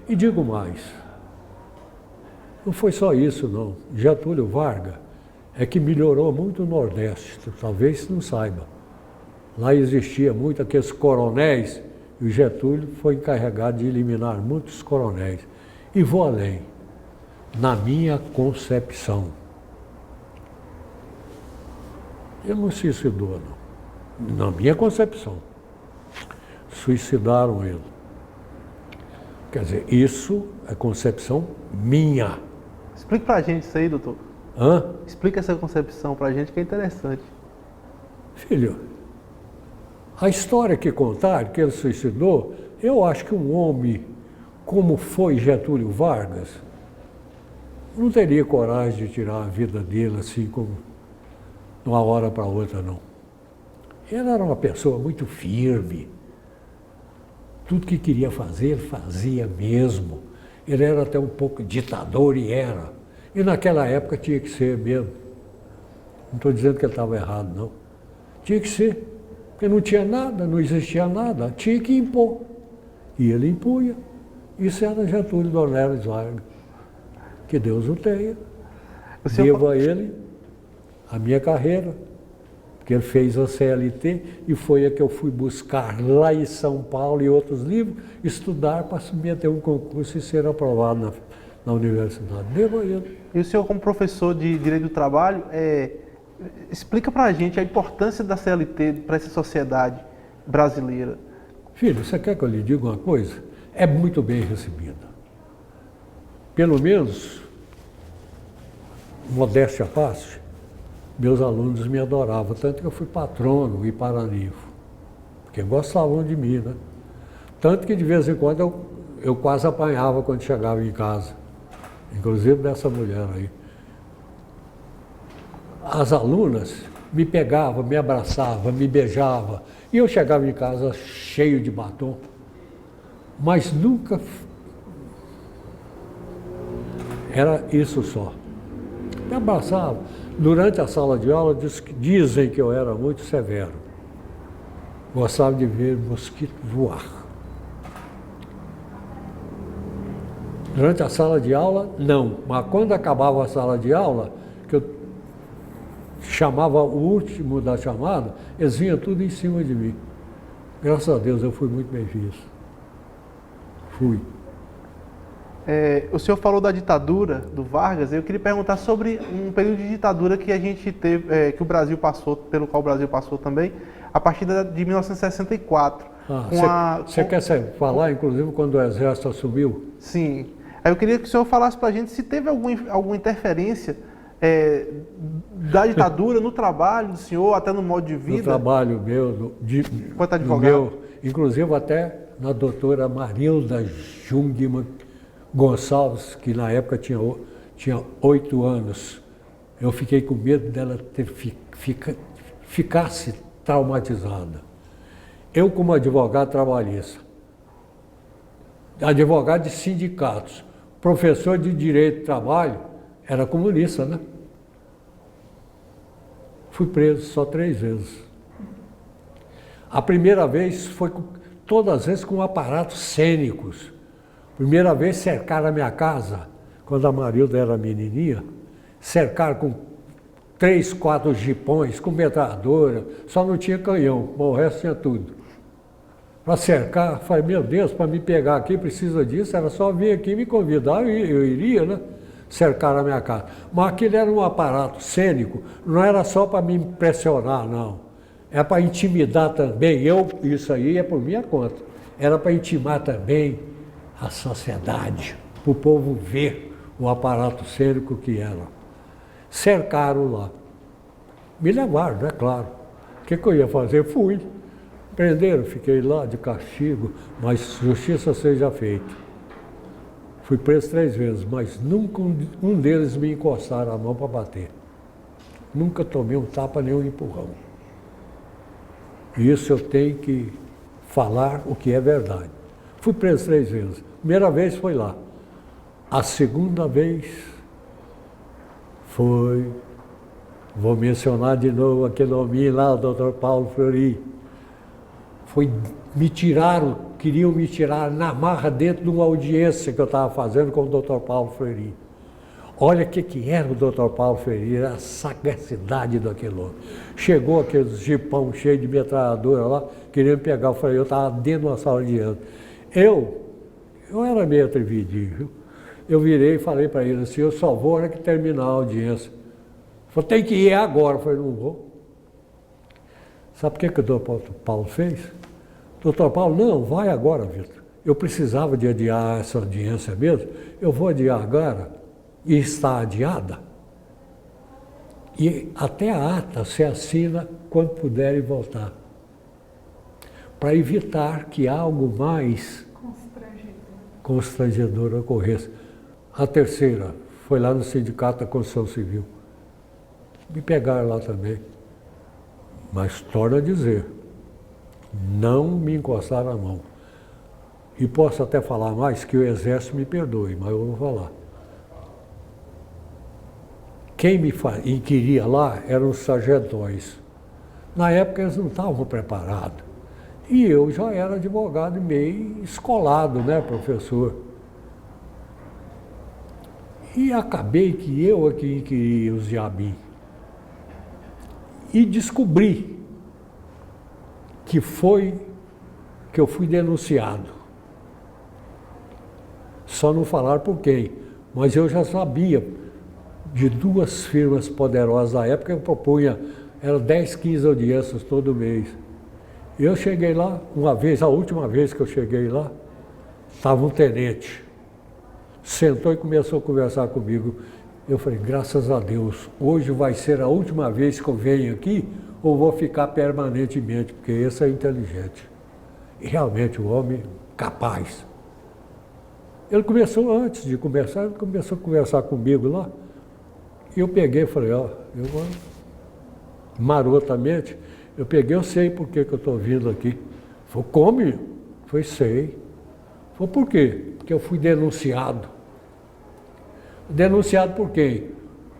E digo mais, não foi só isso, não. Getúlio Vargas é que melhorou muito o Nordeste, talvez não saiba. Lá existia muito aqueles coronéis, e o Getúlio foi encarregado de eliminar muitos coronéis. E vou além, na minha concepção. Ele não se suicidou, não. Na minha concepção. Suicidaram ele. Quer dizer, isso é concepção minha. Explique pra gente isso aí, doutor. Explica essa concepção pra gente, que é interessante. Filho, a história que contaram, que ele suicidou, eu acho que um homem como foi Getúlio Vargas, não teria coragem de tirar a vida dele assim como de uma hora para outra, não. Ele era uma pessoa muito firme. Tudo que queria fazer, ele fazia mesmo. Ele era até um pouco ditador, e era. E naquela época tinha que ser mesmo. Não estou dizendo que ele estava errado, não. Tinha que ser. Porque não tinha nada, não existia nada. Tinha que impor. E ele impunha. Isso era Getúlio Dornelles Vargas. Que Deus o tenha. Senhor... Devo a ele a minha carreira, porque ele fez a CLT e foi a que eu fui buscar lá em São Paulo e outros livros, estudar para submeter um concurso e ser aprovado na universidade. Devo a ele. E o senhor, como professor de Direito do Trabalho, explica para a gente a importância da CLT para essa sociedade brasileira. Filho, você quer que eu lhe diga uma coisa? É muito bem recebida. Pelo menos, modéstia à parte, meus alunos me adoravam, tanto que eu fui patrono e paranifo, porque gostavam de mim, né? Tanto que de vez em quando eu quase apanhava quando chegava em casa, inclusive dessa mulher aí. As alunas me pegavam, me abraçavam, me beijavam, e eu chegava em casa cheio de batom, mas nunca era isso só. Me abraçava. Durante a sala de aula, dizem que eu era muito severo. Gostava de ver mosquito voar. Durante a sala de aula, não. Mas quando acabava a sala de aula, que eu chamava o último da chamada, eles vinham tudo em cima de mim. Graças a Deus eu fui muito bem visto. Fui. O senhor falou da ditadura do Vargas. Eu queria perguntar sobre um período de ditadura que a gente teve, que o Brasil passou, pelo qual o Brasil passou também, a partir de 1964. Você quer falar, inclusive, quando o Exército assumiu? Sim. Aí eu queria que o senhor falasse para a gente se teve alguma interferência da ditadura no trabalho do senhor, até no modo de vida. No trabalho meu, enquanto advogado. Inclusive até na doutora Marilda Jungmann Gonçalves, que na época tinha 8 anos. Eu fiquei com medo dela ficasse traumatizada. Eu, como advogado trabalhista, advogado de sindicatos, professor de direito do trabalho, era comunista, né? Fui preso só 3 vezes. A primeira vez foi todas as vezes com aparatos cênicos. Primeira vez cercaram a minha casa, quando a Marilda era menininha, cercaram com 3, 4 jipões, com metralhadora, só não tinha canhão, mas o resto tinha tudo. Para cercar, falei, meu Deus, para me pegar aqui precisa disso, era só vir aqui me convidar, eu iria, né? Cercaram a minha casa. Mas aquilo era um aparato cênico, não era só para me impressionar, não. Era para intimidar também, isso aí é por minha conta, era para intimar também a sociedade, para o povo ver o aparato cênico que era. Cercaram lá. Me levaram, né, claro. O que eu ia fazer? Fui. Prenderam, fiquei lá de castigo, mas justiça seja feita. Fui preso 3 vezes, mas nunca um deles me encostaram a mão para bater. Nunca tomei um tapa nem um empurrão. E isso eu tenho que falar o que é verdade. Fui preso 3 vezes. Primeira vez foi lá. A segunda vez foi, vou mencionar de novo aquele homem lá, o doutor Paulo Fleury. Queriam me tirar na marra dentro de uma audiência que eu estava fazendo com o doutor Paulo Fleury. Olha o que era o doutor Paulo Fleury, a sagacidade daquele homem. Chegou aqueles jipão cheio de metralhadora lá, queriam me pegar. Eu falei, eu estava dentro de uma sala de aula. Eu era meio atrevidinho, viu? Eu virei e falei para ele assim, eu só vou na hora que terminar a audiência. Ele falou, tem que ir agora. Eu falei, não vou. Sabe o que o doutor Paulo fez? Doutor Paulo, não, vai agora, Vitor. Eu precisava de adiar essa audiência mesmo, eu vou adiar agora, e está adiada. E até a ata se assina quando puderem voltar. Para evitar que algo mais constrangedor ocorresse. A terceira foi lá no Sindicato da Construção Civil. Me pegaram lá também. Mas torno a dizer, não me encostaram a mão. E posso até falar mais, que o Exército me perdoe, mas eu vou falar. Quem me inquiria lá eram os sargentões. Na época eles não estavam preparados. E eu já era advogado meio escolado, né, professor? E acabei que eu aqui queria os diabinhos. E descobri que eu fui denunciado. Só não falaram por quem, mas eu já sabia de duas firmas poderosas da época que eu propunha, eram 10, 15 audiências todo mês. Eu cheguei lá, uma vez, a última vez que eu cheguei lá, estava um tenente. Sentou e começou a conversar comigo. Eu falei, graças a Deus, hoje vai ser a última vez que eu venho aqui ou vou ficar permanentemente, porque esse é inteligente. E realmente o homem capaz. Ele começou, antes de conversar, ele começou a conversar comigo lá. E eu peguei e falei, ó, eu vou marotamente, eu sei por que eu estou vindo aqui. Falei, como? Foi, sei. Falei, por quê? Porque eu fui denunciado. Denunciado por quem?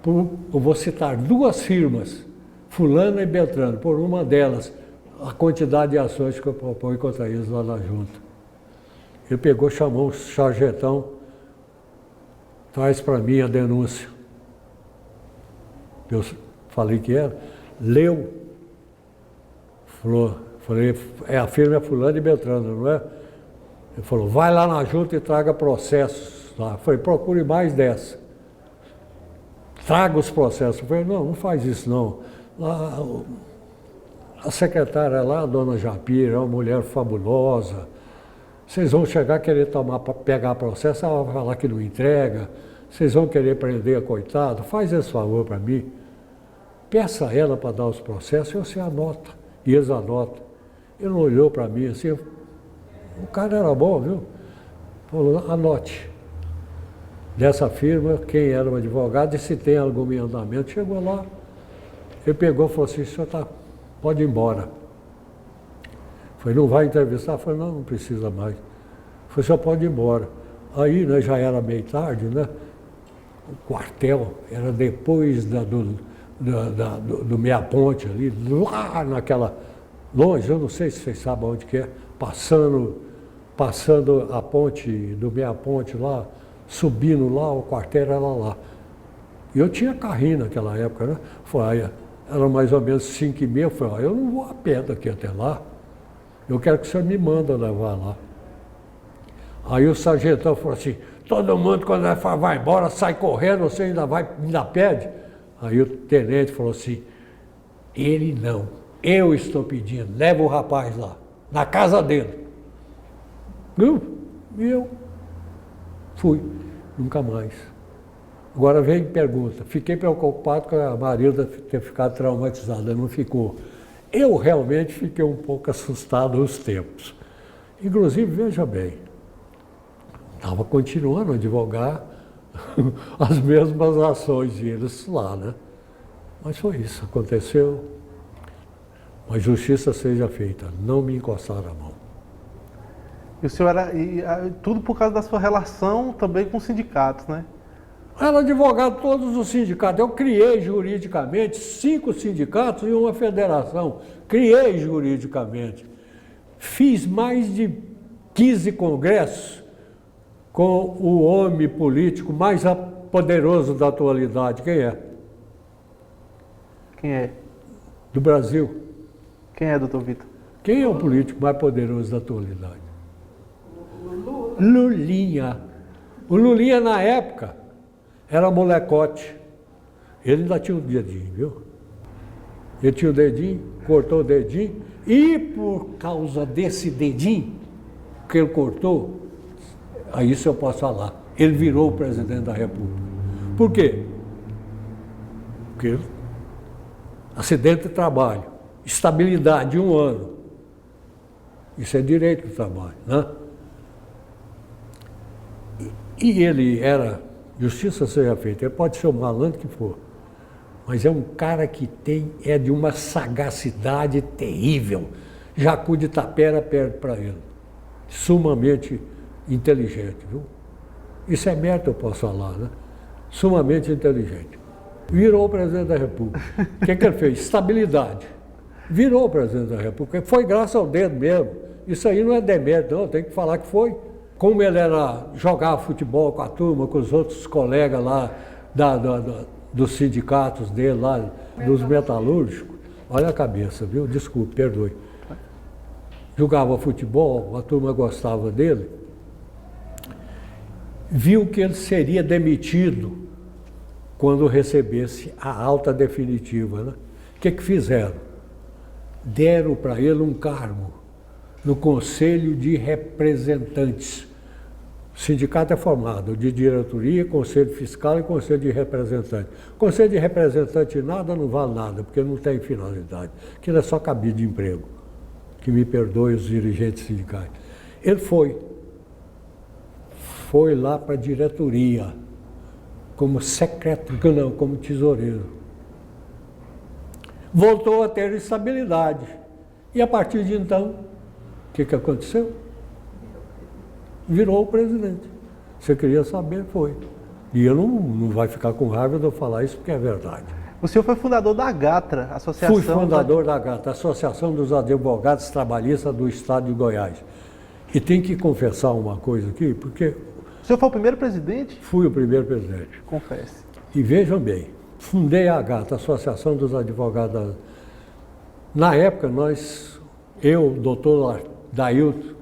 Eu vou citar duas firmas, Fulano e Beltrano, por uma delas, a quantidade de ações que eu proponho contra eles lá na junta. Ele pegou, chamou o sargentão, traz para mim a denúncia. Eu falei que era, leu, falei, a firma é Fulano e Beltrano, não é? Ele falou, vai lá na junta e traga processos lá. Eu falei, procure mais 10. Traga os processos. Eu falei, não faz isso não. Lá, a secretária lá, a dona Japira, é uma mulher fabulosa. Vocês vão chegar a querer pegar processo, ela vai falar que não entrega. Vocês vão querer prender a coitada. Faz esse favor para mim. Peça a ela para dar os processos e você anota. E eles anotam. Ele olhou para mim assim, o cara era bom, viu? Falou, anote. Dessa firma, quem era o advogado e se tem algum andamento. Chegou lá, ele pegou e falou assim, o senhor pode ir embora. Falei, não vai entrevistar? Eu falei, não precisa mais. Falei, o senhor pode ir embora. Aí, né, já era meio tarde, né? O quartel era depois do Meia Ponte ali, lá naquela, longe, eu não sei se vocês sabem onde que é, passando a ponte do Meia Ponte lá, subindo lá, o quartel era lá. E eu tinha carrinho naquela época, né? Falei, era mais ou menos 5h30, eu falei, eu não vou a pé daqui até lá, eu quero que o senhor me manda levar lá. Aí o sargentão falou assim, todo mundo quando vai embora, sai correndo, você ainda pede? Aí o tenente falou assim, ele não, eu estou pedindo, leva o rapaz lá, na casa dele. Eu fui, nunca mais. Agora vem e pergunta, fiquei preocupado com a Marilda ter ficado traumatizada, não ficou. Eu realmente fiquei um pouco assustado nos tempos. Inclusive, veja bem, estava continuando a advogar as mesmas ações deles lá, né? Mas foi isso, aconteceu. Mas justiça seja feita, não me encostaram a mão. E o senhor tudo por causa da sua relação também com os sindicatos, né? Era advogado de todos os sindicatos. Eu criei juridicamente 5 sindicatos e uma federação. Criei juridicamente. Fiz mais de 15 congressos com o homem político mais poderoso da atualidade. Quem é? Quem é? Do Brasil. Quem é, doutor Vitor? Quem é o político mais poderoso da atualidade? Lulinha. O Lulinha, na época, era molecote. Ele ainda tinha um dedinho, viu? Ele tinha o dedinho, cortou o dedinho, e por causa desse dedinho que ele cortou, aí isso eu posso falar, ele virou o presidente da República. Por quê? Porque acidente de trabalho, estabilidade de 1 ano. Isso é direito do trabalho, né? E ele era, justiça seja feita, ele pode ser o malandro que for, mas é um cara que é de uma sagacidade terrível. Jacu de Tapera perde para ele. Sumamente inteligente, viu? Isso é mérito, eu posso falar, né? Sumamente inteligente. Virou o presidente da República. O que ele fez? Estabilidade. Virou presidente da República. Foi graças ao dedo mesmo. Isso aí não é demérito, não, tem que falar que foi. Como ele jogava futebol com a turma, com os outros colegas lá dos sindicatos dele, lá, dos metalúrgicos. Olha a cabeça, viu? Desculpe, perdoe. Jogava futebol, a turma gostava dele. Viu que ele seria demitido quando recebesse a alta definitiva, né? O que fizeram? Deram para ele um cargo no Conselho de Representantes. O sindicato é formado de diretoria, Conselho Fiscal e Conselho de Representantes. Conselho de Representante nada não vale nada, porque não tem finalidade. Aquilo é só cabide de emprego. Que me perdoe os dirigentes sindicais. Ele foi lá para a diretoria, como secretário, não, como tesoureiro. Voltou a ter estabilidade. E a partir de então, o que aconteceu? Virou o presidente. Você queria saber, foi. E eu não vai ficar com raiva de eu falar isso, porque é verdade. O senhor foi fundador da AGATRA, Associação... Fui fundador da AGATRA, Associação dos Advogados Trabalhistas do Estado de Goiás. E tem que confessar uma coisa aqui, porque... O senhor foi o primeiro presidente? Fui o primeiro presidente. Confesse. E vejam bem, fundei a AGATRA, Associação dos Advogados... Na época, eu, doutor Dailton,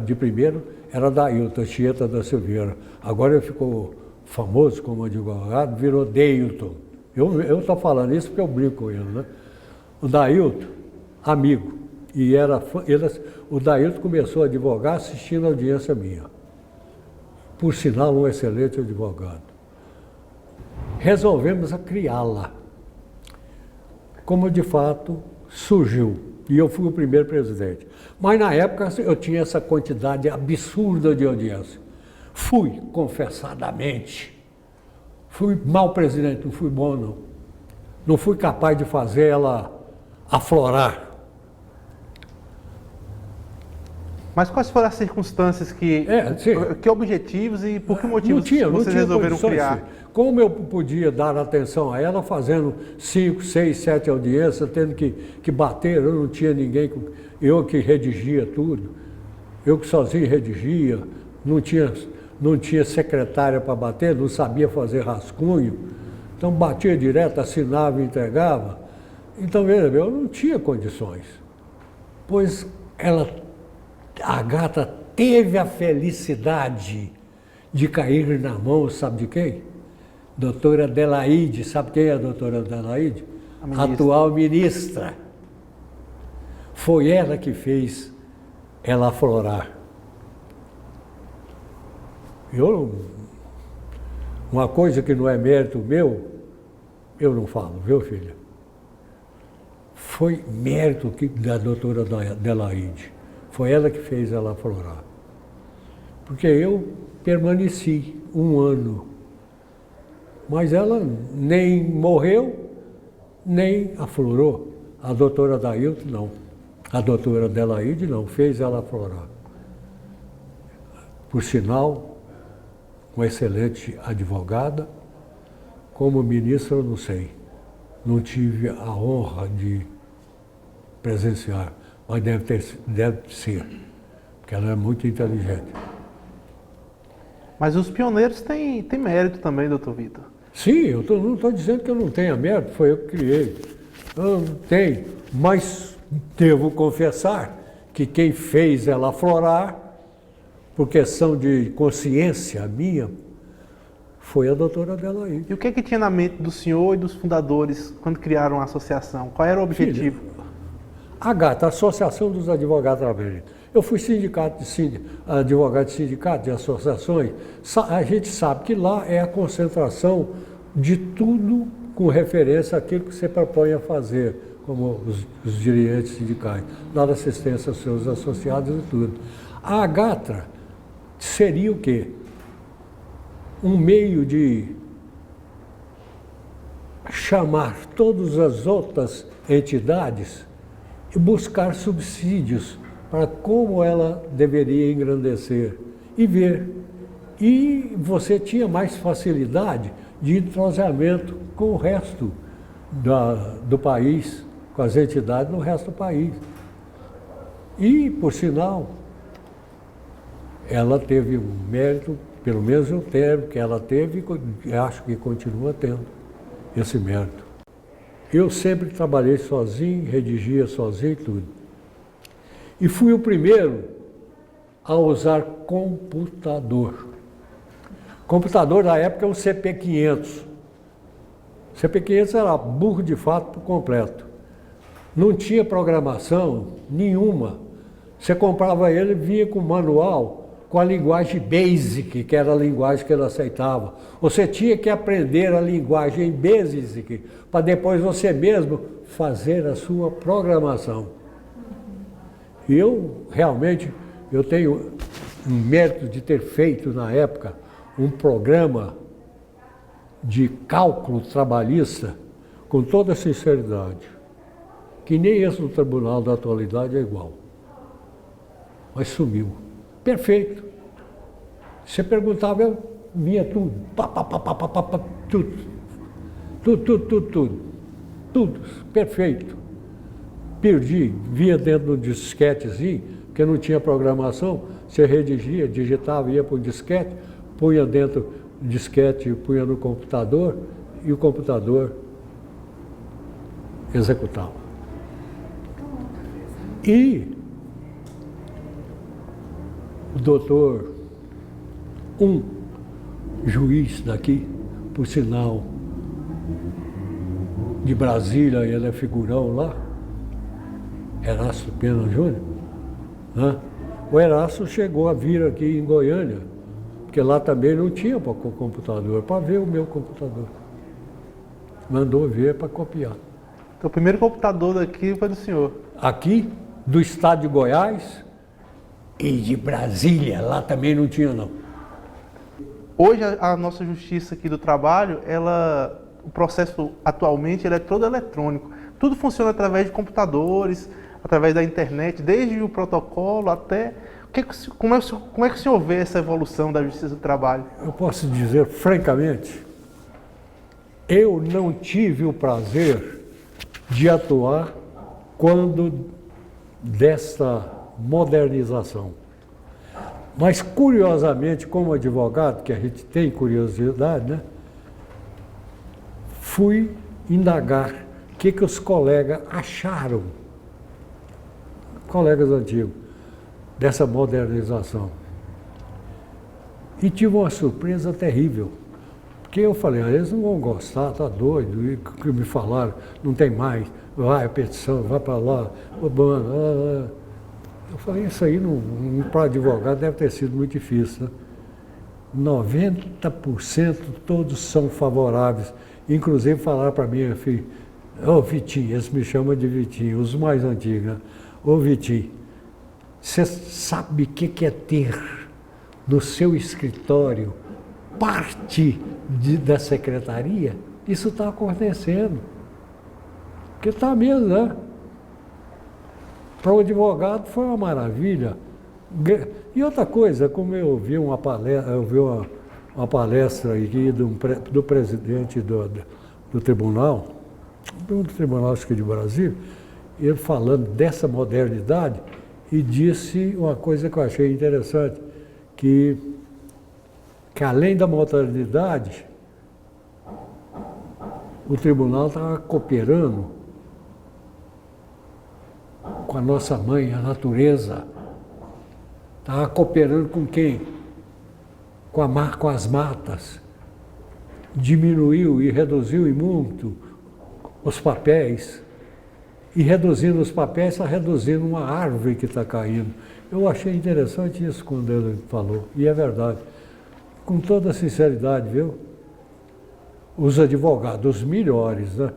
de primeiro, era Dailton, Anchieta da Silveira. Agora ele ficou famoso como advogado, virou Deilton. Eu estou falando isso porque eu brinco com ele, né? O Dailton, amigo, o Dailton começou a advogar assistindo a audiência minha. Por sinal, um excelente advogado. Resolvemos a criá-la, como de fato surgiu. E eu fui o primeiro presidente. Mas na época eu tinha essa quantidade absurda de audiência. Fui, confessadamente. Fui mau presidente, não fui bom, não. Não fui capaz de fazer ela aflorar. Mas quais foram as circunstâncias que objetivos e por que motivos vocês resolveram criar? Como eu podia dar atenção a ela fazendo 5, 6, 7 audiências, tendo que bater, eu não tinha ninguém, eu que redigia tudo, eu que sozinho redigia, não tinha secretária para bater, não sabia fazer rascunho, então batia direto, assinava e entregava. Então, veja bem, eu não tinha condições, pois a AGATRA teve a felicidade de cair na mão, sabe de quem? Doutora Adelaide, sabe quem é a doutora Adelaide? A atual ministra. Foi ela que fez ela aflorar. Uma coisa que não é mérito meu, eu não falo, viu, filha? Foi mérito da doutora Adelaide. Foi ela que fez ela aflorar. Porque eu permaneci 1 ano. Mas ela nem morreu, nem aflorou. A doutora Dailton, não. A doutora Adelaide, não. Fez ela aflorar. Por sinal, uma excelente advogada. Como ministra, eu não sei. Não tive a honra de presenciar. Mas deve ser, porque ela é muito inteligente. Mas os pioneiros têm mérito também, doutor Vitor. Sim, eu não estou dizendo que eu não tenha mérito, foi eu que criei. Eu não tenho, mas devo confessar que quem fez ela aflorar, por questão de consciência minha, foi a doutora Adelaide. E o que tinha na mente do senhor e dos fundadores quando criaram a associação? Qual era o objetivo? A AGATRA, Associação dos Advogados Trabalhistas. Eu fui advogado de sindicato, de associações. A gente sabe que lá é a concentração de tudo com referência àquilo que você propõe a fazer, como os dirigentes sindicais, dar assistência aos seus associados e tudo. A AGATRA seria o quê? Um meio de chamar todas as outras entidades e buscar subsídios para como ela deveria engrandecer e ver. E você tinha mais facilidade de entrosamento com o resto do país, com as entidades no resto do país. E, por sinal, ela teve um mérito, pelo menos eu tenho, que ela teve e acho que continua tendo esse mérito. Eu sempre trabalhei sozinho, redigia sozinho e tudo. E fui o primeiro a usar computador. Computador da época é o CP500. O CP500 era burro de fato por completo. Não tinha programação nenhuma. Você comprava ele, vinha com manual, com a linguagem Basic, que era a linguagem que ele aceitava. Você tinha que aprender a linguagem Basic para depois você mesmo fazer a sua programação. E eu tenho um mérito de ter feito na época um programa de cálculo trabalhista com toda sinceridade, que nem esse do Tribunal da Atualidade é igual. Mas sumiu. Perfeito. Você perguntava, eu via tudo. Tudo. Perfeito. Perdi, via dentro do disquetezinho, porque não tinha programação, você redigia, digitava, ia para o disquete, punha dentro do disquete, punha no computador, e o computador executava. E o doutor, um juiz daqui, por sinal, de Brasília, ele é figurão lá, Erasto Pena Júnior, né? O Erasto chegou a vir aqui em Goiânia, porque lá também não tinha computador, para ver o meu computador. Mandou ver para copiar. Então o primeiro computador daqui foi do senhor? Aqui, do estado de Goiás e de Brasília, lá também não tinha não. Hoje a nossa justiça aqui do trabalho, o processo atualmente ele é todo eletrônico. Tudo funciona através de computadores, através da internet, desde o protocolo até... Como é que o senhor vê essa evolução da justiça do trabalho? Eu posso dizer francamente, eu não tive o prazer de atuar quando desta modernização. Mas, curiosamente, como advogado, que a gente tem curiosidade, né? Fui indagar o que os colegas acharam, colegas antigos, dessa modernização. E tive uma surpresa terrível. Porque eu falei, eles não vão gostar, tá doido, e que me falaram, não tem mais, vai a petição, vai para lá, Eu falei, isso aí para advogado deve ter sido muito difícil, né? 90% todos são favoráveis. Inclusive falaram para mim, filho, ô Vitinho, eles me chamam de Vitinho, os mais antigos, né? Ô Vitinho, você sabe o que é ter no seu escritório parte da secretaria? Isso está acontecendo. Porque está mesmo, né? Para o advogado foi uma maravilha. E outra coisa, como eu vi uma palestra aqui do presidente do tribunal, do tribunal acho que de Brasília, ele falando dessa modernidade e disse uma coisa que eu achei interessante, que além da modernidade, o tribunal estava cooperando com a nossa mãe, a natureza. Estava cooperando com quem? Com as matas. Diminuiu e reduziu em muito os papéis. E reduzindo os papéis, está reduzindo uma árvore que está caindo. Eu achei interessante isso quando ele falou, e é verdade. Com toda sinceridade, viu? Os advogados, os melhores, né?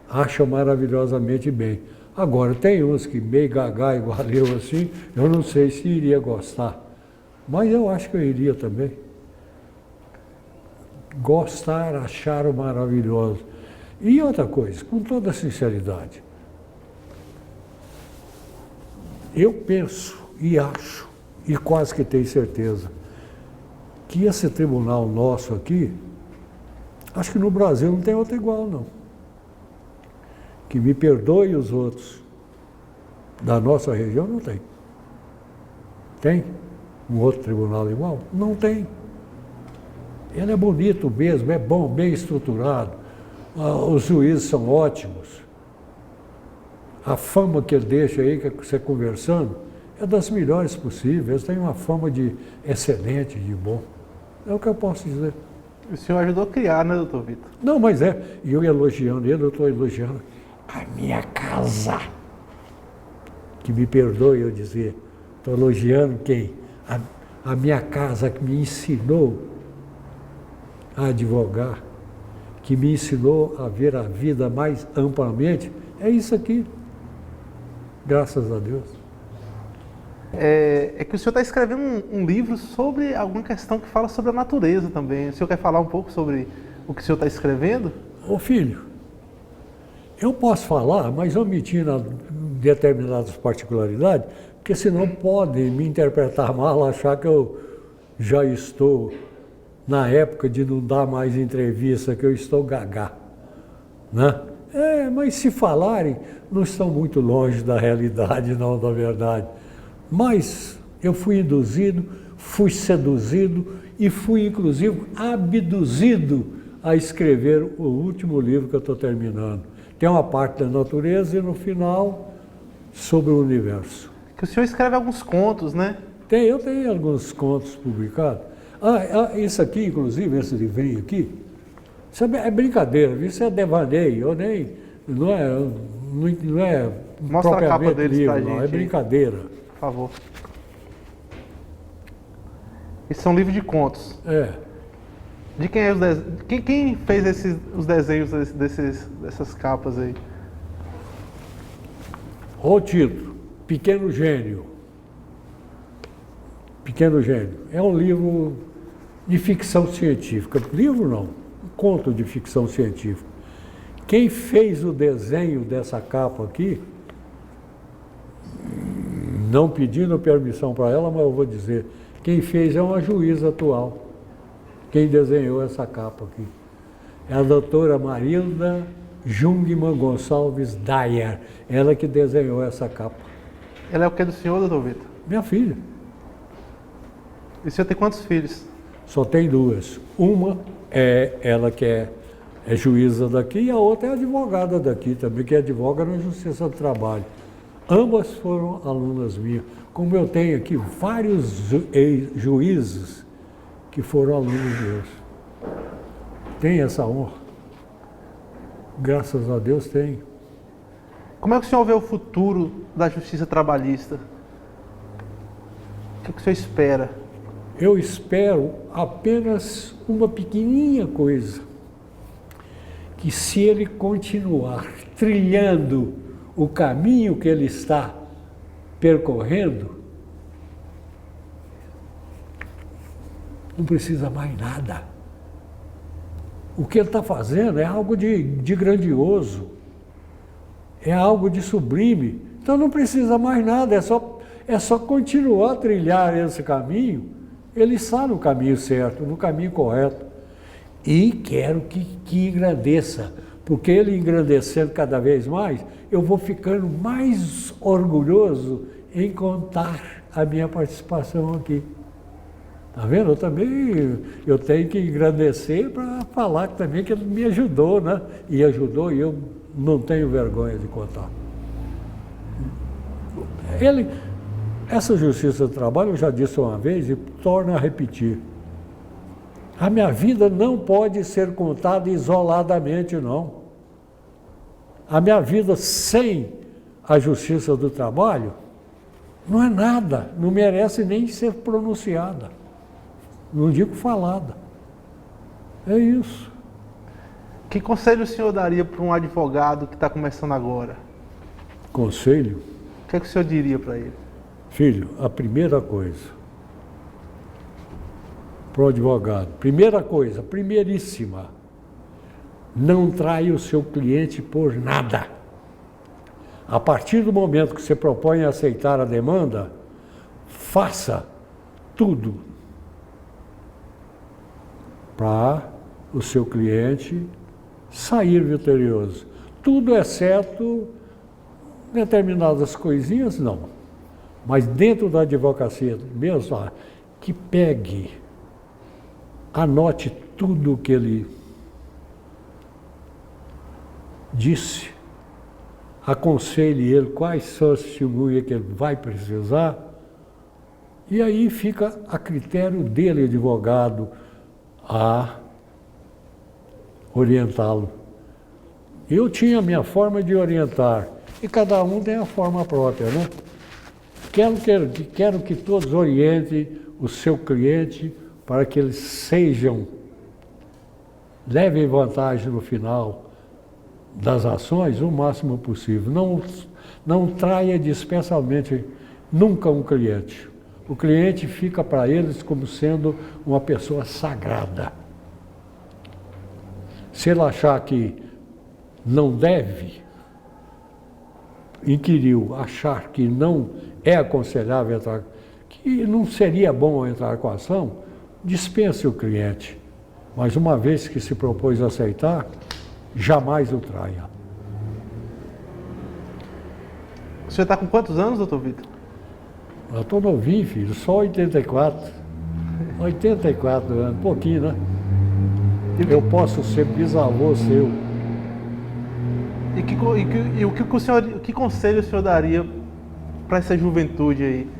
Acham maravilhosamente bem. Agora, tem uns que meio gagá igual eu assim, eu não sei se iria gostar. Mas eu acho que eu iria também. Gostar, acharam maravilhoso. E outra coisa, com toda sinceridade, eu penso e acho, e quase que tenho certeza, que esse tribunal nosso aqui, acho que no Brasil não tem outro igual, não. que me perdoe os outros da nossa região, não tem. Tem um outro tribunal igual? Não tem. Ele é bonito mesmo, é bom, bem estruturado. Os juízes são ótimos. A fama que ele deixa aí, que você conversando, é das melhores possíveis. Tem uma fama de excelente, de bom. É o que eu posso dizer. O senhor ajudou a criar, né, doutor Vitor? Não, mas é. E eu elogiando ele, eu estou elogiando a minha casa. Que me perdoe eu dizer. Estou elogiando quem? A minha casa que me ensinou a advogar, que me ensinou a ver a vida mais amplamente. É isso aqui. Graças a Deus. É que o senhor está escrevendo um livro sobre alguma questão que fala sobre a natureza também. O senhor quer falar um pouco sobre o que o senhor está escrevendo? Ô filho, eu posso falar, mas omitindo determinadas particularidades, porque senão podem me interpretar mal, achar que eu já estou na época de não dar mais entrevista, que eu estou gagá, né? Mas se falarem, não estão muito longe da realidade, não da verdade. Mas eu fui induzido, fui seduzido e fui, inclusive, abduzido a escrever o último livro que eu estou terminando. Tem uma parte da natureza e, no final, sobre o universo. Que o senhor escreve alguns contos, né? Eu tenho alguns contos publicados. Isso aqui, inclusive, esse livrinho aqui, isso é brincadeira, isso é devaneio, eu nem, não é Mostra a capa deles livro, pra gente. Não, é brincadeira. Por favor. Esse é um livro de contos. É. De quem é os desenhos? Quem fez os desenhos dessas capas aí? O título, Pequeno Gênio. Pequeno Gênio. É um livro de ficção científica. Livro não, um conto de ficção científica. Quem fez o desenho dessa capa aqui, não pedindo permissão para ela, mas eu vou dizer, quem fez é uma juíza atual. Quem desenhou essa capa aqui é a doutora Marilda Jungmann Gonçalves Dyer, ela que desenhou essa capa. Ela é o que do senhor, doutor Vitor? Minha filha. E o senhor tem quantos filhos? Só tem duas. Uma é ela que é juíza daqui e a outra é advogada daqui também, que advoga na Justiça do Trabalho. Ambas foram alunas minhas. Como eu tenho aqui vários juízes que foram alunos meus. Tem essa honra. Graças a Deus tem. Como é que o senhor vê o futuro da justiça trabalhista? O que o senhor espera? Eu espero apenas uma pequenininha coisa. Que se ele continuar trilhando o caminho que ele está percorrendo, não precisa mais nada. O que ele está fazendo é algo de grandioso, é algo de sublime. Então não precisa mais nada, é só continuar a trilhar esse caminho. Ele está no caminho certo, no caminho correto. E quero que engrandeça, porque ele engrandecendo cada vez mais, eu vou ficando mais orgulhoso em contar a minha participação aqui. Tá vendo? Eu tenho que agradecer para falar também que ele me ajudou, né? E ajudou e eu não tenho vergonha de contar. Essa Justiça do Trabalho, eu já disse uma vez e torno a repetir. A minha vida não pode ser contada isoladamente, não. A minha vida sem a Justiça do Trabalho não é nada, não merece nem ser pronunciada. Não digo falada. É isso. Que conselho o senhor daria para um advogado que está começando agora? Conselho? O que é que o senhor diria para ele? Filho, a primeira coisa, para o advogado, primeira coisa, primeiríssima, não traia o seu cliente por nada. A partir do momento que você propõe aceitar a demanda, faça tudo para o seu cliente sair vitorioso. tudo exceto determinadas coisinhas, não. Mas dentro da advocacia mesmo, que pegue, anote tudo o que ele disse, aconselhe ele quais são as testemunhas que ele vai precisar, e aí fica a critério dele, advogado, a orientá-lo. Eu tinha a minha forma de orientar, e cada um tem a forma própria, né? Quero que todos orientem o seu cliente para que eles levem vantagem no final das ações o máximo possível. Não traia dispersamente nunca um cliente. O cliente fica para eles como sendo uma pessoa sagrada. Se ele achar que não deve, inquiriu, achar que não é aconselhável entrar, que não seria bom entrar com a ação, dispense o cliente. Mas uma vez que se propôs a aceitar, jamais o traia. O senhor está com quantos anos, doutor Vitor? Eu estou novinho, filho, só 84. 84 anos, pouquinho, né? Eu posso ser bisavô seu. Que conselho o senhor daria para essa juventude aí,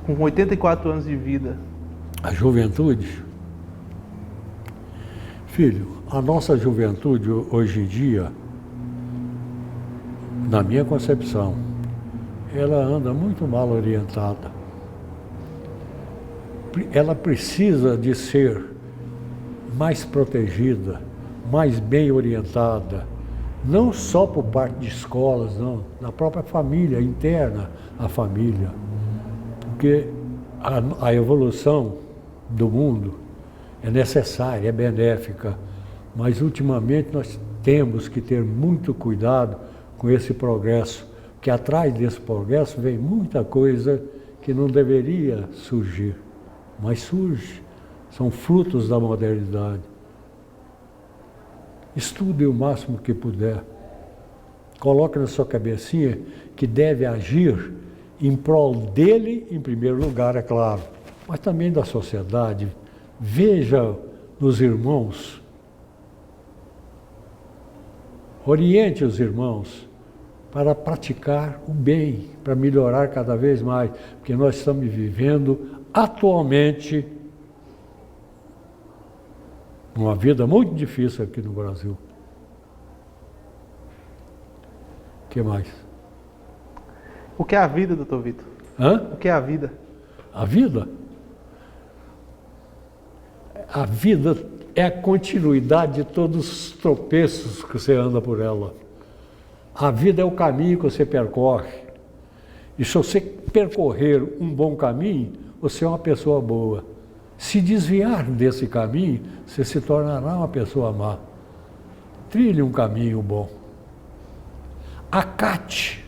com 84 anos de vida? A juventude? Filho, a nossa juventude hoje em dia, na minha concepção, ela anda muito mal orientada. Ela precisa de ser mais protegida, mais bem orientada, não só por parte de escolas, não, na própria família, interna à família. Porque a evolução do mundo é necessária, é benéfica, mas ultimamente nós temos que ter muito cuidado com esse progresso, que atrás desse progresso vem muita coisa que não deveria surgir, mas surge, são frutos da modernidade. Estude o máximo que puder. Coloque na sua cabecinha que deve agir em prol dele, em primeiro lugar, é claro, mas também da sociedade. Veja nos irmãos, oriente os irmãos para praticar o bem, para melhorar cada vez mais, porque nós estamos vivendo atualmente uma vida muito difícil aqui no Brasil. O que mais? O que é a vida, doutor Vitor? Hã? O que é a vida? A vida? A vida é a continuidade de todos os tropeços que você anda por ela. A vida é o caminho que você percorre. E se você percorrer um bom caminho, você é uma pessoa boa. Se desviar desse caminho, você se tornará uma pessoa má. Trilhe um caminho bom. Acate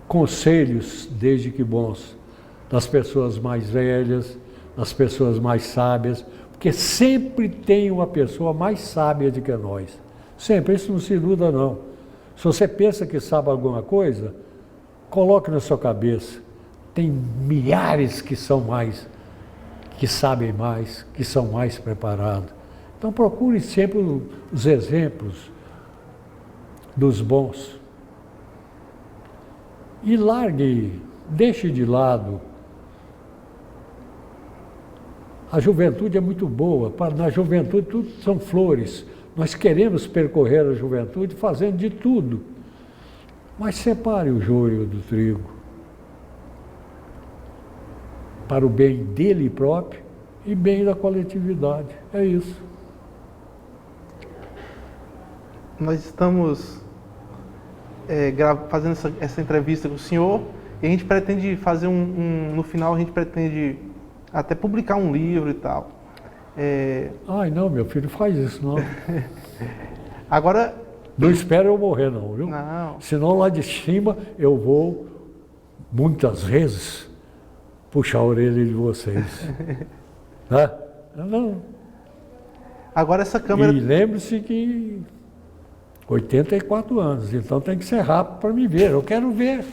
conselhos, desde que bons, das pessoas mais velhas, das pessoas mais sábias, porque sempre tem uma pessoa mais sábia do que nós. Sempre, isso não se iluda não. Se você pensa que sabe alguma coisa, coloque na sua cabeça. Tem milhares que são mais, que sabem mais, que são mais preparados. Então procure sempre os exemplos dos bons. E largue, deixe de lado. A juventude é muito boa, na juventude tudo são flores. Nós queremos percorrer a juventude fazendo de tudo. Mas separe o joio do trigo. Para o bem dele próprio e bem da coletividade. É isso. Nós estamos fazendo essa entrevista com o senhor e a gente pretende fazer no final a gente pretende até publicar um livro e tal. Ai, não, meu filho, faz isso não. Agora... Não espera eu morrer não, viu? Não. Senão lá de cima eu vou, muitas vezes, puxar a orelha de vocês. Tá? Não. Agora essa câmera... E lembre-se que 84 anos, então tem que ser rápido para me ver. Eu quero ver.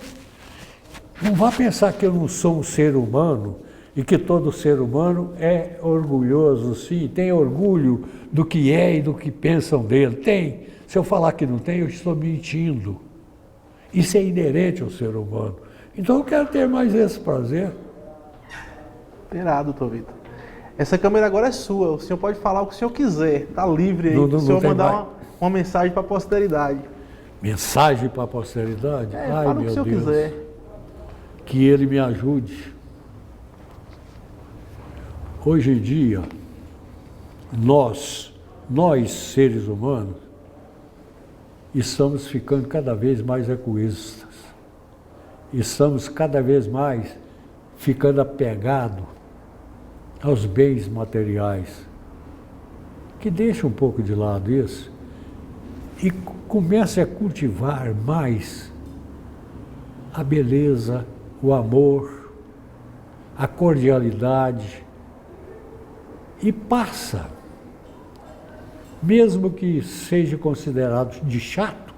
Não vá pensar que eu não sou um ser humano e que todo ser humano é orgulhoso, sim, tem orgulho do que é e do que pensam dele. Tem. Se eu falar que não tem, eu estou mentindo. Isso é inerente ao ser humano. Então eu quero ter mais esse prazer. Terá, doutor Vitor. Essa câmera agora é sua, o senhor pode falar o que o senhor quiser, está livre aí, o senhor mandar uma mensagem para a posteridade. Mensagem para a posteridade? Ai, fala o que o senhor quiser. Que ele me ajude. Hoje em dia, nós seres humanos, estamos ficando cada vez mais egoístas. Estamos cada vez mais ficando apegados aos bens materiais. Que deixa um pouco de lado isso e comece a cultivar mais a beleza, o amor, a cordialidade e passa, mesmo que seja considerado de chato,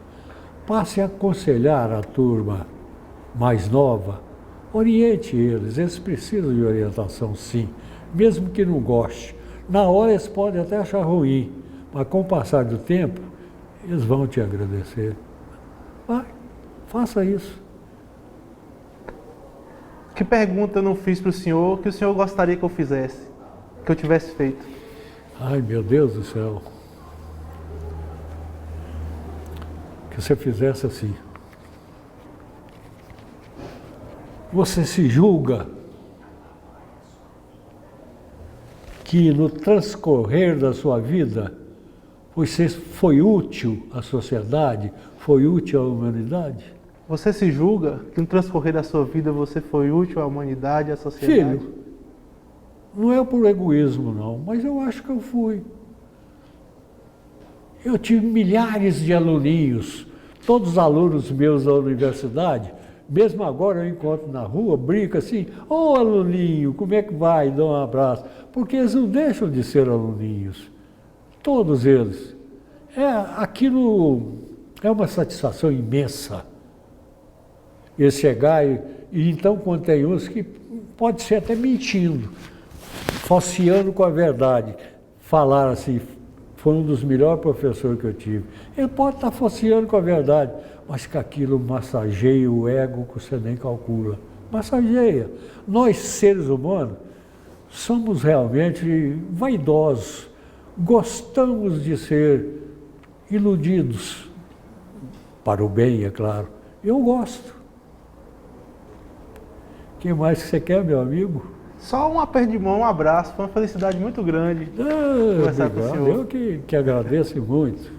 passe a aconselhar a turma mais nova, oriente eles precisam de orientação sim, mesmo que não goste. Na hora eles podem até achar ruim, mas com o passar do tempo, eles vão te agradecer. Vai, faça isso. Que pergunta eu não fiz para o senhor que o senhor gostaria que eu fizesse, que eu tivesse feito? Ai, meu Deus do céu. Que você fizesse assim. Você se julga que no transcorrer da sua vida você foi útil à sociedade, foi útil à humanidade? Você se julga que no transcorrer da sua vida você foi útil à humanidade, à sociedade? Filho, não é por egoísmo não, mas eu acho que eu fui. Eu tive milhares de aluninhos, todos os alunos meus da universidade, mesmo agora eu encontro na rua, brinco assim, ô aluninho, como é que vai? Dou um abraço. Porque eles não deixam de ser aluninhos, todos eles. Aquilo é uma satisfação imensa. Eles chegar e então quando tem uns que pode ser até mentindo, falseando com a verdade, falar assim, foi um dos melhores professores que eu tive. Ele pode estar falseando com a verdade, mas que aquilo massageia o ego que você nem calcula. Massageia. Nós, seres humanos, somos realmente vaidosos, gostamos de ser iludidos, para o bem, é claro. Eu gosto. O que mais que você quer, meu amigo? Só um aperto de mão, um abraço, foi uma felicidade muito grande conversar com o senhor. Eu que agradeço muito.